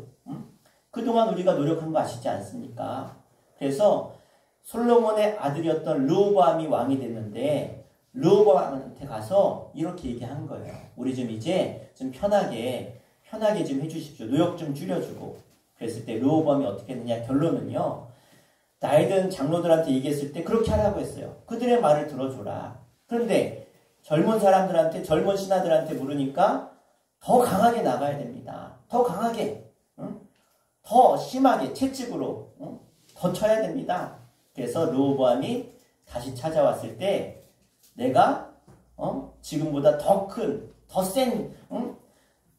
그동안 우리가 노력한 거 아시지 않습니까? 그래서 솔로몬의 아들이었던 르호보암이 왕이 됐는데 르호보암한테 가서 이렇게 얘기한 거예요. 우리 좀 이제 좀 편하게 좀 해주십시오. 노역 좀 줄여주고. 그랬을 때 르호보암이 어떻게 했느냐. 결론은요. 나이든 장로들한테 얘기했을 때 그렇게 하라고 했어요. 그들의 말을 들어줘라. 그런데 젊은 사람들한테, 젊은 신하들한테 물으니까 더 강하게 나가야 됩니다. 더 강하게, 더 심하게 채찍으로 더 쳐야 됩니다. 그래서 르호보암이 다시 찾아왔을 때 내가 지금보다 더 큰, 더 센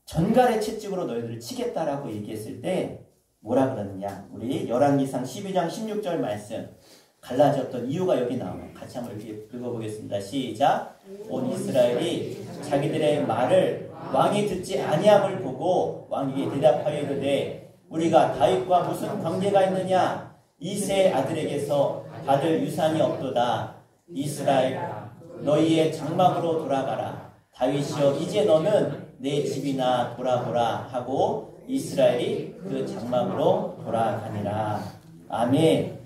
전갈의 채찍으로 너희들을 치겠다라고 얘기했을 때 뭐라 그러느냐. 우리 열왕기상 12장 16절 말씀 갈라졌던 이유가 여기 나와요. 같이 한번 읽어보겠습니다. 시작. 온 이스라엘이 자기들의 말을 왕이 듣지 아니함을 보고 왕에게 대답하여 이르되 우리가 다윗과 무슨 관계가 있느냐. 이새의 아들에게서 받을 유산이 없도다. 이스라엘 너희의 장막으로 돌아가라. 다윗이여 이제 너는 내 집이나 돌아보라 하고 이스라엘이 그 장막으로 돌아가니라. 아멘.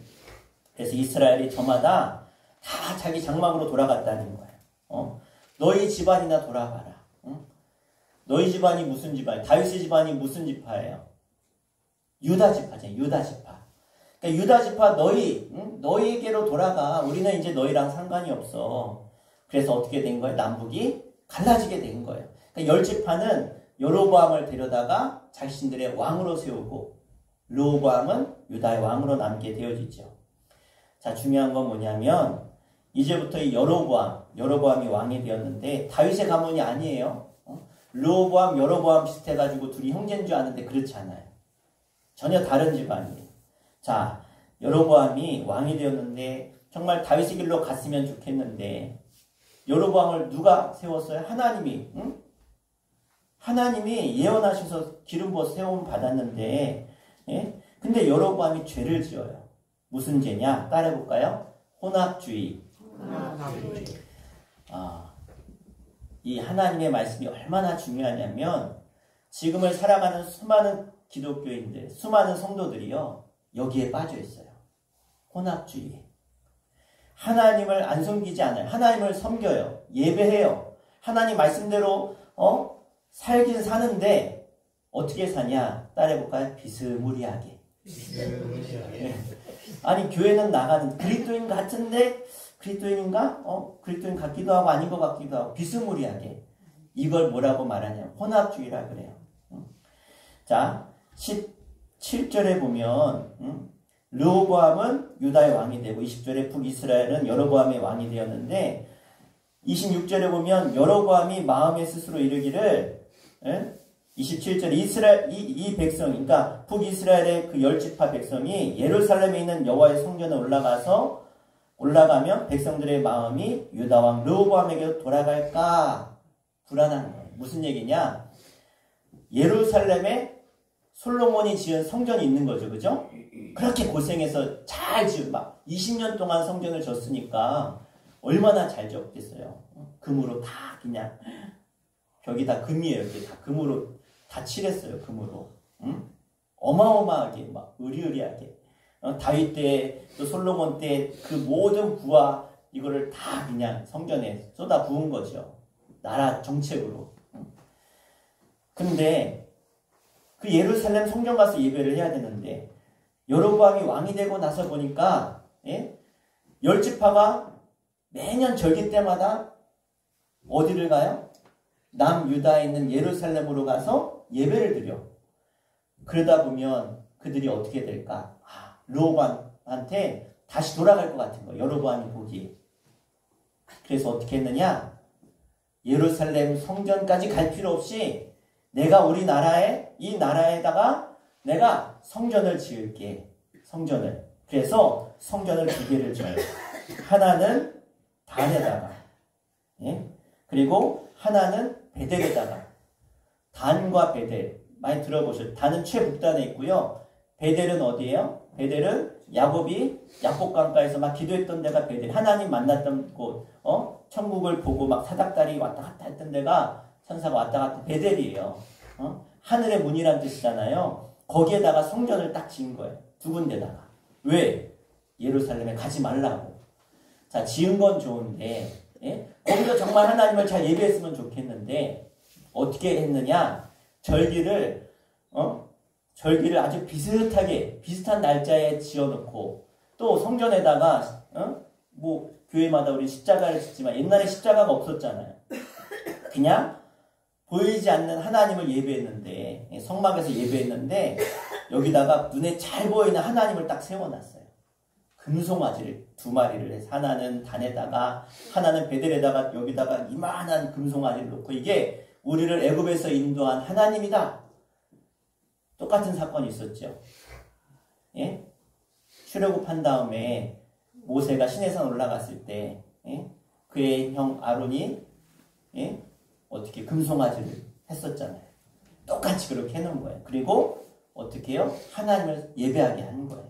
그래서 이스라엘이 저마다 다 자기 장막으로 돌아갔다는 거예요. 너희 집안이나 돌아가라. 너희 집안이 무슨 집안이에요? 다윗의 집안이 무슨 지파예요? 유다 지파잖아요. 유다 지파. 그러니까 유다 지파 너희에게로 돌아가. 우리는 이제 너희랑 상관이 없어. 그래서 어떻게 된 거예요? 남북이 갈라지게 된 거예요. 그러니까 열 지파는 여로보암을 데려다가 자신들의 왕으로 세우고 르호보암은 유다의 왕으로 남게 되어지죠. 자, 중요한 건 뭐냐면 이제부터 이 여로보암이 왕이 되었는데 다윗의 가문이 아니에요. 르호보암, 여로보암 비슷해가지고 둘이 형제인 줄 아는데 그렇지 않아요. 전혀 다른 집안이에요. 자, 여로보암이 왕이 되었는데 정말 다윗의 길로 갔으면 좋겠는데 여로보암을 누가 세웠어요? 하나님이 예언하셔서 기름 부어 세움 받았는데, 예? 근데 여로보암이 죄를 지어요. 무슨 죄냐? 따라해볼까요? 혼합주의. 이 하나님의 말씀이 얼마나 중요하냐면 지금을 살아가는 수많은 기독교인들, 수많은 성도들이요 여기에 빠져 있어요. 혼합주의. 하나님을 안 섬기지 않아요. 하나님을 섬겨요. 예배해요. 하나님 말씀대로 살긴 사는데 어떻게 사냐? 따라해볼까요? 비스무리하게. 네. 아니 교회는 나가는 그리스도인 같은데 그리스도인인가? 그리스도인 같기도 하고 아닌 것 같기도 하고 비스무리하게. 이걸 뭐라고 말하냐면 혼합주의라 그래요. 자 17절에 보면 르호보암은 유다의 왕이 되고 20절에 북이스라엘은 여로보암의 왕이 되었는데 26절에 보면 여로보암이 마음에 스스로 이르기를 27절 이 백성, 그러니까 북이스라엘의 그 10지파 백성이 예루살렘에 있는 여호와의 성전에 올라가면 백성들의 마음이 유다 왕 르호보암에게로 돌아갈까 불안한 거예요. 무슨 얘기냐? 예루살렘에 솔로몬이 지은 성전이 있는 거죠. 그죠? 그렇게 고생해서 잘 지은, 막 20년 동안 성전을 졌으니까 얼마나 잘 지었겠어요. 금으로 다 그냥, 벽이 다 금이에요. 이렇게 다 금으로 다 칠했어요. 금으로. 응? 어마어마하게, 막 의리의리하게. 다윗 때, 또 솔로몬 때 그 모든 부와 이거를 다 그냥 성전에 쏟아 부은 거죠. 나라 정책으로. 근데 그 예루살렘 성전 가서 예배를 해야 되는데 여로보암이 왕이 되고 나서 보니까 10지파가 매년 절기 때마다 어디를 가요? 남유다에 있는 예루살렘으로 가서 예배를 드려. 그러다 보면 그들이 어떻게 될까? 르호보암한테 다시 돌아갈 것 같은 거예요. 여로보암이 보기에. 그래서 어떻게 했느냐? 예루살렘 성전까지 갈 필요 없이 내가 우리나라에, 이 나라에다가 내가 성전을 지을게. 성전을. 그래서 성전을 2개를 지어요. 하나는 단에다가, 그리고 하나는 베델에다가. 단과 베델 많이 들어보셨죠? 단은 최북단에 있고요. 베델은 어디예요? 베델은 야곱이 야복강가에서 막 기도했던 데가 베델. 하나님 만났던 곳, 천국을 보고 막 사닥다리 왔다 갔다 했던 데가, 천사가 왔다 갔다 베델이에요. 하늘의 문이란 뜻이잖아요. 거기에다가 성전을 딱 지은 거예요. 2군데다가. 왜? 예루살렘에 가지 말라고. 자, 지은 건 좋은데, 거기서 정말 하나님을 잘 예배했으면 좋겠는데 어떻게 했느냐? 절기를 아주 비슷한 날짜에 지어놓고, 또 성전에다가 뭐 교회마다 우리 십자가를 짓지만 옛날에 십자가가 없었잖아요. 그냥 보이지 않는 하나님을 예배했는데, 성막에서 예배했는데 여기다가 눈에 잘 보이는 하나님을 딱 세워놨어요. 금송아지를 2마리를 해서, 하나는 단에다가 하나는 베델에다가, 여기다가 이만한 금송아지를 놓고, 이게 우리를 애굽에서 인도한 하나님이다. 똑같은 사건이 있었죠. 출애굽한 다음에 모세가 시내산 올라갔을 때 그의 형 아론이 어떻게 금송아지를 했었잖아요. 똑같이 그렇게 해놓은 거예요. 그리고 어떻게 해요? 하나님을 예배하게 하는 거예요.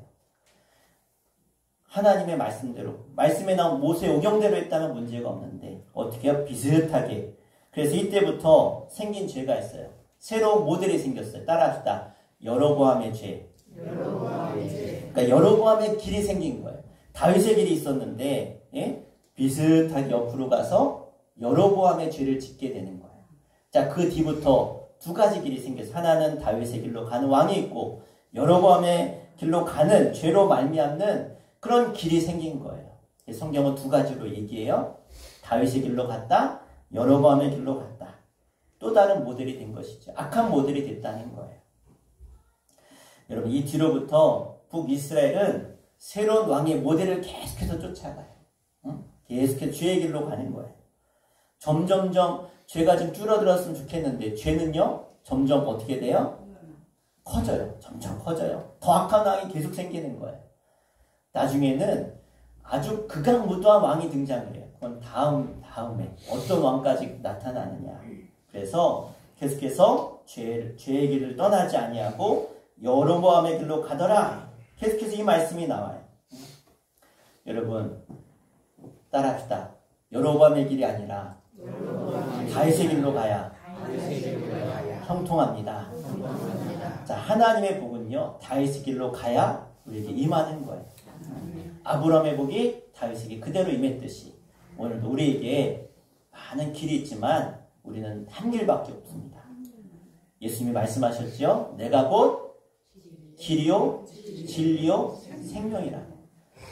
하나님의 말씀대로, 말씀에 나온 모세 오경대로 했다면 문제가 없는데 어떻게 해요? 비슷하게. 그래서 이때부터 생긴 죄가 있어요. 새로운 모델이 생겼어요. 따라합시다. 여로보암의 죄. 그러니까 여로보암의 길이 생긴 거예요. 다윗의 길이 있었는데 비슷하게 옆으로 가서 여로보암의 죄를 짓게 되는 거예요. 자, 그 뒤부터 2가지 길이 생겼어요. 하나는 다윗의 길로 가는 왕이 있고, 여로보암의 길로 가는, 죄로 말미암는 그런 길이 생긴 거예요. 성경은 2가지로 얘기해요. 다윗의 길로 갔다, 여로보암의 길로 갔다. 또 다른 모델이 된 것이죠. 악한 모델이 됐다는 거예요. 여러분, 이 뒤로부터 북이스라엘은 새로운 왕의 모델을 계속해서 쫓아가요. 계속해서 죄의 길로 가는 거예요. 점점점 죄가 좀 줄어들었으면 좋겠는데, 죄는요 점점 어떻게 돼요? 커져요. 점점 커져요. 더 악한 왕이 계속 생기는 거예요. 나중에는 아주 극악무도한 왕이 등장을 해요. 그건 다음에 어떤 왕까지 나타나느냐. 그래서 계속해서 죄의 길을 떠나지 아니하고 여로보암의 길로 가더라. 계속해서 이 말씀이 나와요. 여러분, 따라합시다. 여로보암의 길이 아니라 다윗의 길로 가야 형통합니다. 자, 하나님의 복은요 다윗의 길로 가야 우리에게 임하는 거예요. 아브라함의 복이 다윗에게 그대로 임했듯이 오늘도 우리에게 많은 길이 있지만 우리는 한 길밖에 없습니다. 예수님이 말씀하셨죠? 내가 곧 길이요 진리요 생명이라.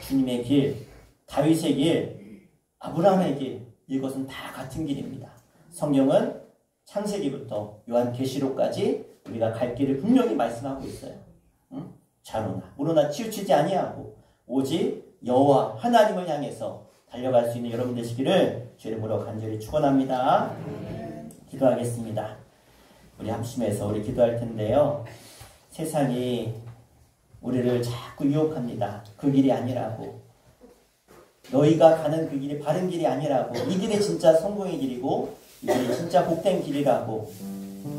주님의 길, 다윗의 길, 아브라함의 길, 이것은 다 같은 길입니다. 성경은 창세기부터 요한계시록까지 우리가 갈 길을 분명히 말씀하고 있어요. 자로나 무로나 치우치지 아니하고 오직 여호와 하나님을 향해서 달려갈 수 있는 여러분 되시기를 주의 이름으로 간절히 축원합니다. 기도하겠습니다. 우리 합심해서 우리 기도할 텐데요. 세상이 우리를 자꾸 유혹합니다. 그 길이 아니라고. 너희가 가는 그 길이 바른 길이 아니라고. 이 길이 진짜 성공의 길이고 이 길이 진짜 복된 길이라고.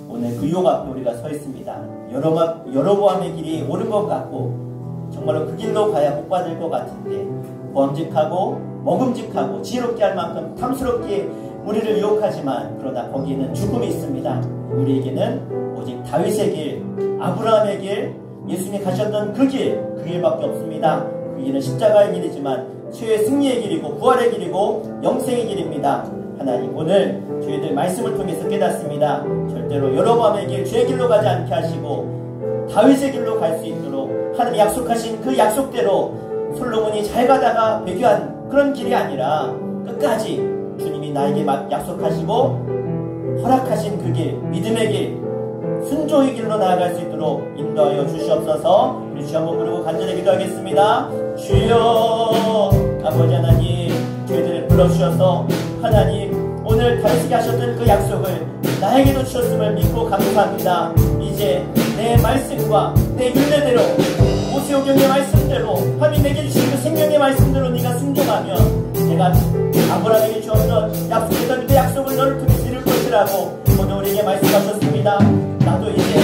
오늘 그 유혹 앞에 우리가 서 있습니다. 여로보암의 길이 옳은 것 같고 정말로 그 길로 가야 복받을 것 같은데 보암직하고 먹음직하고 지혜롭게 할 만큼 탐스럽게 우리를 유혹하지만 그러나 거기에는 죽음이 있습니다. 우리에게는 오직 다윗의 길, 아브라함의 길, 예수님이 가셨던 그 길밖에 없습니다. 그 길은 십자가의 길이지만 최후의 승리의 길이고 부활의 길이고 영생의 길입니다. 하나님 오늘 저희들 말씀을 통해서 깨닫습니다. 절대로 여로보암의 길, 죄의 길로 가지 않게 하시고 다윗의 길로 갈 수 있도록 하나님이 약속하신 그 약속대로 솔로몬이 잘 가다가 배교한 그런 길이 아니라 끝까지 주님이 나에게 약속하시고 허락하신 그 길, 믿음의 길, 순종의 길로 나아갈 수 있도록 인도하여 주시옵소서. 우리 주 한번 부르고 간절히 기도하겠습니다. 주여 아버지 하나님, 저희들을 불러주셔서 하나님 오늘 다윗에게 하셨던 그 약속을 나에게도 주셨음을 믿고 감사합니다. 이제 내 말씀과 내 윤례대로 오세오경의 말씀대로 하나님 내게 주신 그 생명의 말씀대로 네가 순종하면 내가 아브라함에게 주었던 약속했던 그 약속을 너를 통해서 이룰 것이라고 오늘 우리에게 말씀하셨습니다. 나도 이제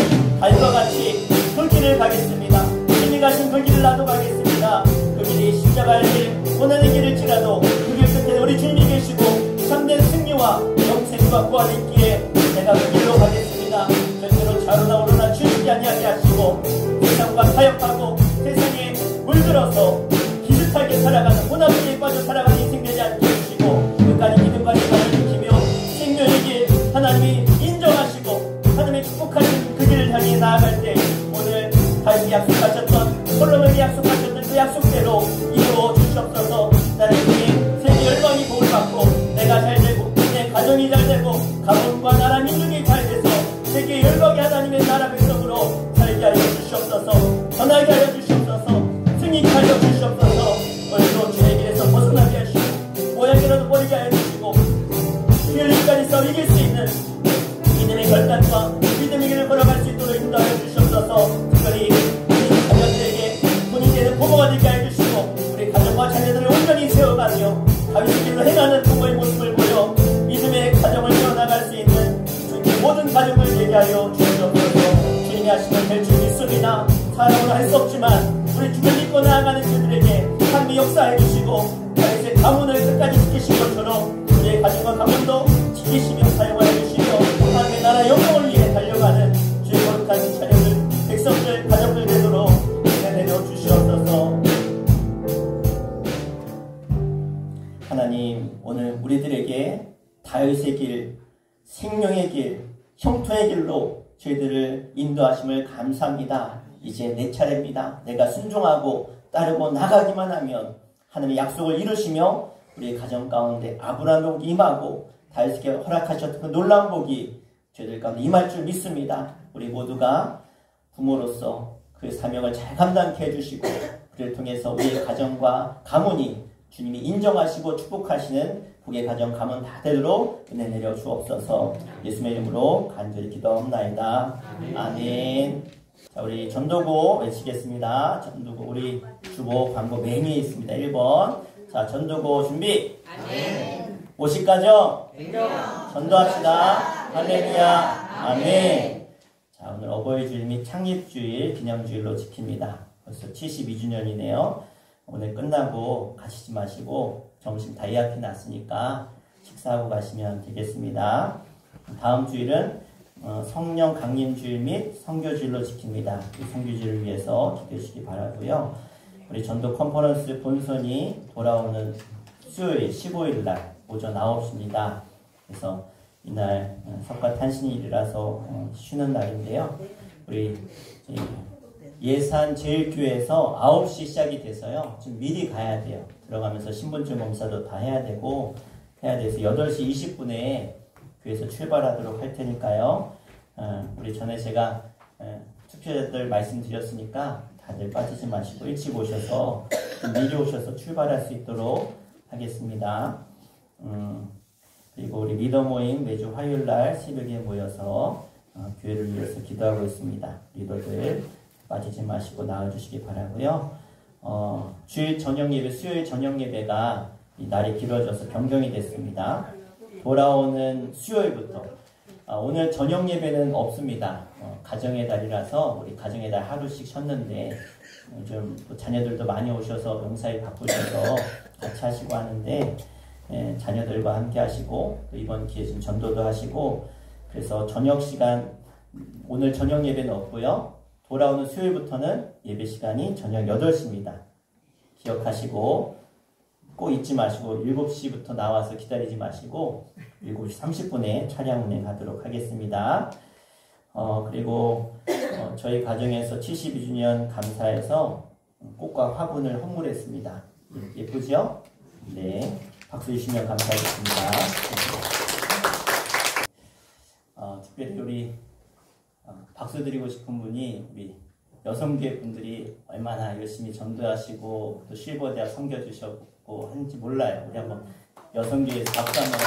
다윗과 같이 그 길을 가겠습니다. 주님이 가신 그 길을 나도 가겠습니다. 그 길이 십자가의 길, 고난의 길일지라도 그 길 끝에 우리 주님이 계시고 참된 승리와 영생과 부활이 있기에 내가 그 길로 가겠습니다. 절대로 좌로나 우로나 치우치지 아니하게 하시고 세상과 타협하고 세상에 물들어서 기득하게 살아가는 혼합에 빠져 살아가는 인생 되지 않게 해주시고 끝까지 믿음과 희망을 지키며 생명의 길 하나님이 인정하시고 하나님의 축복하신 그 길을 향해 나아갈 때 오늘 다윗이 약속하셨던 솔로몬이 약속하셨던 그 약속대로 이루어 주시옵소서. 나를 통해 세계 열방이 복을 받고 내가 잘 되고 내 가정이 잘 되고 가문과 나라 민족이 잘 돼서 세계 열방의 하나님의 나라 백성으로 살게 하여 주시옵소서. 전하게 하여 주시옵소서. 승리케 하여 주시옵소서. 오늘도 주의 길에서 벗어나게 하시고 모양이라도 버리게 하여 주시고 주의 길까지서 이길 수 있는 믿음의 결단과 믿음의 길을 걸어갈 수 있도록 인도하여 주시옵소서. 특별히 우리 자녀들에게 본인에게는 부모가 되게 하여 주시고 우리 가정과 자녀들을 온전히 세워가며 다윗의 길로 행하는 부모의 모습을 보여 믿음의 가정을 세워나갈 수 있는 주님의 모든 가정을 되게 하여 주시옵소서. 주님이 하시면 될 줄 믿습니다. 사람으로 할 수 없지만 우리 주를 믿고 나아가는 그들에게 하나님이 역사해 주시고 다윗의 가문을 끝까지 지키신 것처럼 우리의 가정과 가문도 지키시며 사용하여 주시며 하나님의 나라 영광을 위해 달려가는 주의 거룩한 자녀들, 백성들, 가정들 되도록 내려 주시옵소서. 하나님 오늘 우리들에게 다윗의 길, 생명의 길, 형통의 길로 저희들을 인도하심을 감사합니다. 이제 내 차례입니다. 내가 순종하고 따르고 나가기만 하면 하나님의 약속을 이루시며 우리의 가정 가운데 아브라함의 복이 임하고 다윗에게 허락하셨던 그 놀라운 복이 저희들 가운데 임할 줄 믿습니다. 우리 모두가 부모로서 그 사명을 잘 감당케 해주시고 그를 통해서 우리의 가정과 가문이 주님이 인정하시고 축복하시는 복의 가정 가문 다 되도록 은혜 내려 주옵소서. 예수님의 이름으로 간절히 기도합나이다. 아멘. 자, 우리 전도고 외치겠습니다. 전도고 우리 주보 광고 맨 위에 있습니다. 1번. 자, 전도고 준비. 아멘. 오십가정 인정. 전도합시다. 할렐루야. 아멘. 자, 오늘 어버이주일 및 창립주일 기념주일로 지킵니다. 벌써 72주년이네요. 오늘 끝나고 가시지 마시고 점심 다이어트 났으니까 식사하고 가시면 되겠습니다. 다음 주일은 성령 강림주일 및 선교주일로 지킵니다. 이 선교주일을 위해서 기도해 주시기 바라고요. 우리 전도 컨퍼런스 본선이 돌아오는 수요일 15일날 오전 9시입니다. 그래서 이날 석가탄신일이라서 쉬는 날인데요. 우리 예산제일교회에서 9시 시작이 돼서요. 지금 미리 가야 돼요. 들어가면서 신분증 검사도 다 해야 되고 해야 돼서 8시 20분에 교회에서 출발하도록 할 테니까요. 우리 전에 제가 투표자들 말씀드렸으니까 다들 빠지지 마시고 일찍 오셔서 좀 미리 오셔서 출발할 수 있도록 하겠습니다. 그리고 우리 리더 모임 매주 화요일날 새벽에 모여서 교회를 위해서 기도하고 있습니다. 리더들 빠지지 마시고 나와주시기 바라고요. 주일 저녁 예배, 수요일 저녁 예배가 이 날이 길어져서 변경이 됐습니다. 돌아오는 수요일부터 오늘 저녁 예배는 없습니다. 가정의 달이라서 우리 가정의 달 하루씩 쉬었는데 요즘 자녀들도 많이 오셔서 명사일 바쁘셔서 같이 하시고 하는데 자녀들과 함께 하시고 또 이번 기회에 좀 전도도 하시고 그래서 저녁 시간 오늘 저녁 예배는 없고요. 돌아오는 수요일부터는 예배 시간이 저녁 8시입니다. 기억하시고 꼭 잊지 마시고 7시부터 나와서 기다리지 마시고 7시 30분에 차량 운행하도록 하겠습니다. 그리고 저희 가정에서 72주년 감사해서 꽃과 화분을 헌물했습니다. 예쁘죠? 네, 박수 주시면 감사하겠습니다. 특별히 우리 박수 드리고 싶은 분이 우리 여성교회 분들이 얼마나 열심히 전도하시고 또 실버대학 섬겨주셨고 하는지 몰라요. 우리 한번 여성교회에서 박수 한번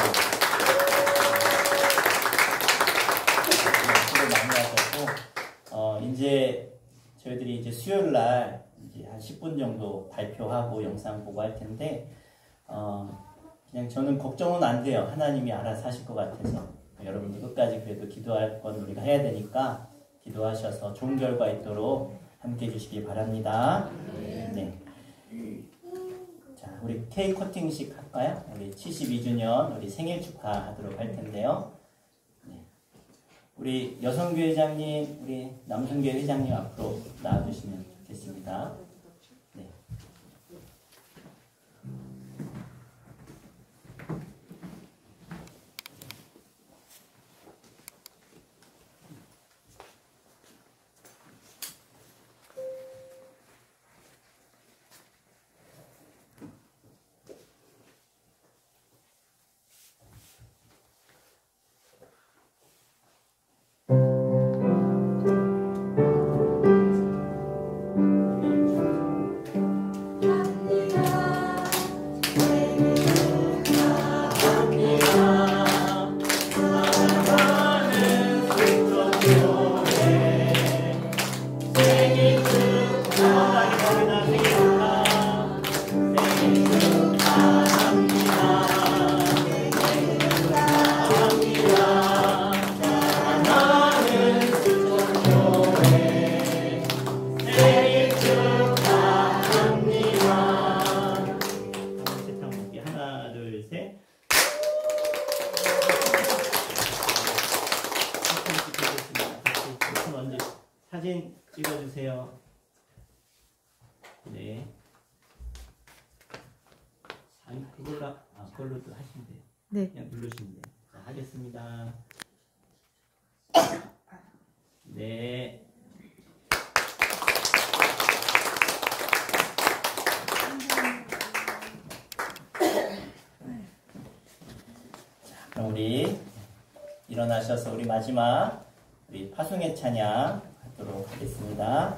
수고 많이 하셨고 이제 저희들이 이제 수요일 날 이제 한 10분 정도 발표하고 영상 보고 할 텐데 그냥 저는 걱정은 안 돼요. 하나님이 알아서 하실 것 같아서 여러분들 끝까지 그래도 기도할 건 우리가 해야 되니까 기도하셔서 좋은 결과 있도록 함께 해주시기 바랍니다. 네. 자, 우리 케이크 커팅식 할까요? 우리 72주년 우리 생일 축하하도록 할 텐데요. 네. 우리 여성교회 회장님, 우리 남성교회 회장님 앞으로 나와주시면 좋겠습니다. 네. 사진 찍어주세요. 네. 아니, 그걸로도 하시면 돼요. 네. 그냥 누르시면 돼요. 자, 하겠습니다. 네. 자, 그럼 우리 일어나셔서 우리 마지막 우리 파송의 찬양 하도록 하겠습니다.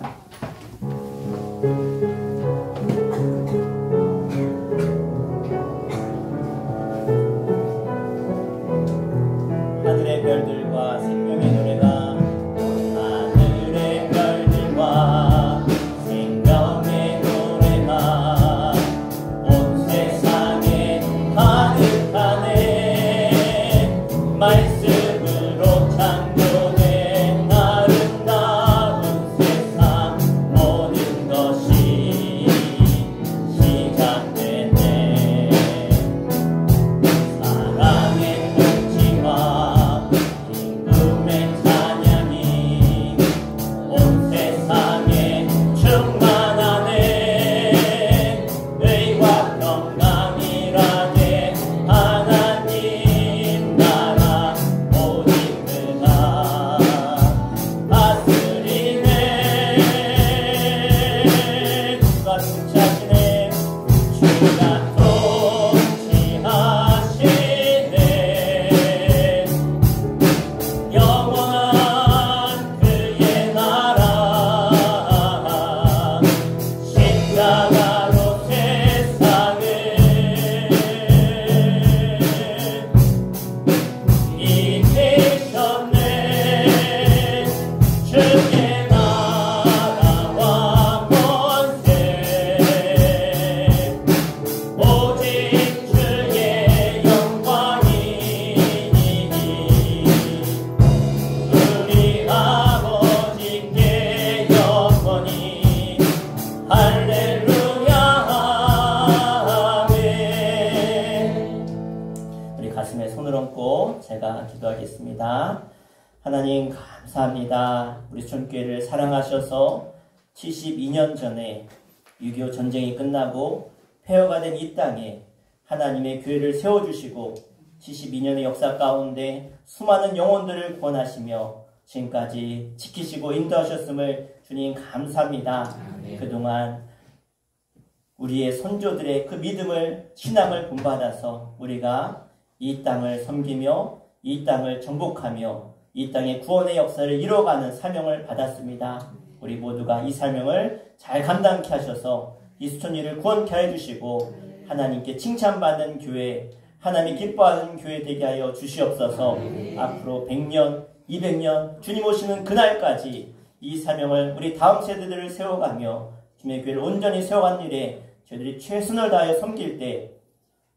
하늘의 별들과 생명의 노래가 하늘의 별들과 생명의 노래가 온 세상에 가득하네. 말씀으로 창조된 아름다운 세상 모든 것이 시작되네. 사랑의 통치와 기쁨의 찬양이 온 세상에 충만하네. 의와 평강이라네. 하나님 나라 제가 기도하겠습니다. 하나님 감사합니다. 우리 수천교회를 사랑하셔서 72년 전에 6.25 전쟁이 끝나고 폐허가 된 이 땅에 하나님의 교회를 세워주시고 72년의 역사 가운데 수많은 영혼들을 구원하시며 지금까지 지키시고 인도하셨음을 주님 감사합니다. 그동안 우리의 선조들의 그 믿음을, 신앙을 본받아서 우리가 이 땅을 섬기며 이 땅을 정복하며 이 땅의 구원의 역사를 이뤄가는 사명을 받았습니다. 우리 모두가 이 사명을 잘 감당케 하셔서 이 수천리를 구원케 해주시고 하나님께 칭찬받는 교회, 하나님이 기뻐하는 교회 되게 하여 주시옵소서. 앞으로 100년, 200년 주님 오시는 그날까지 이 사명을 우리 다음 세대들을 세워가며 주님의 교회를 온전히 세워가는 일에 저희들이 최선을 다하여 섬길 때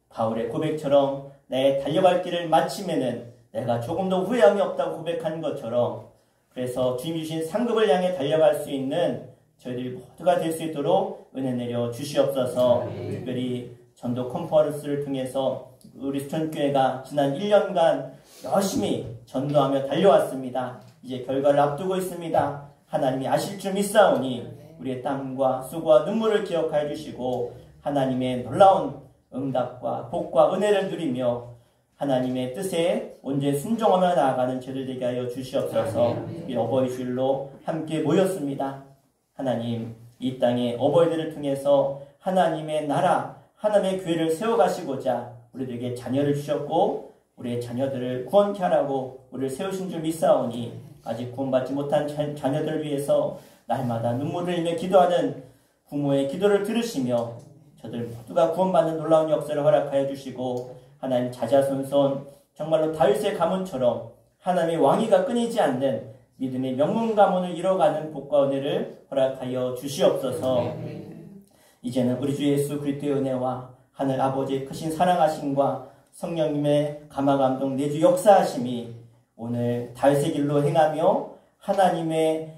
바울의 고백처럼 내 달려갈 길을 마치면은 내가 조금도 후회함이 없다고 고백한 것처럼 그래서 주님 주신 상급을 향해 달려갈 수 있는 저희들이 모두가 될 수 있도록 은혜 내려 주시옵소서. 특별히 전도 컨퍼런스를 통해서 우리 수천교회가 지난 1년간 열심히 전도하며 달려왔습니다. 이제 결과를 앞두고 있습니다. 하나님이 아실 줄 믿사오니 우리의 땀과 수고와 눈물을 기억하여 주시고 하나님의 놀라운 응답과 복과 은혜를 누리며 하나님의 뜻에 온전히 순종하며 나아가는 저희들 되게 하여 주시옵소서. 이 어버이 주일로 함께 모였습니다. 하나님, 이 땅의 어버이들을 통해서 하나님의 나라, 하나님의 교회를 세워가시고자 우리들에게 자녀를 주셨고 우리의 자녀들을 구원케 하라고 우리를 세우신 줄 믿사오니 아직 구원받지 못한 자녀들을 위해서 날마다 눈물을 흘리며 기도하는 부모의 기도를 들으시며 저들 모두가 구원받는 놀라운 역사를 허락하여 주시고 하나님 자자손손 정말로 다윗의 가문처럼 하나님의 왕위가 끊이지 않는 믿음의 명문 가문을 이뤄가는 복과 은혜를 허락하여 주시옵소서. 이제는 우리 주 예수 그리스도의 은혜와 하늘 아버지의 크신 사랑하심과 성령님의 감화감동 내주 역사하심이 오늘 다윗의 길로 행하며 하나님의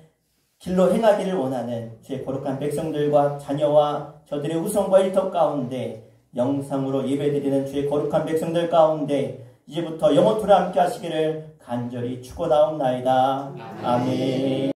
길로 행하기를 원하는 주의 거룩한 백성들과 자녀와 저들의 후손과 일터 가운데 영상으로 예배드리는 주의 거룩한 백성들 가운데 이제부터 영원토록 함께 하시기를 간절히 축원하옵나이다. 아멘.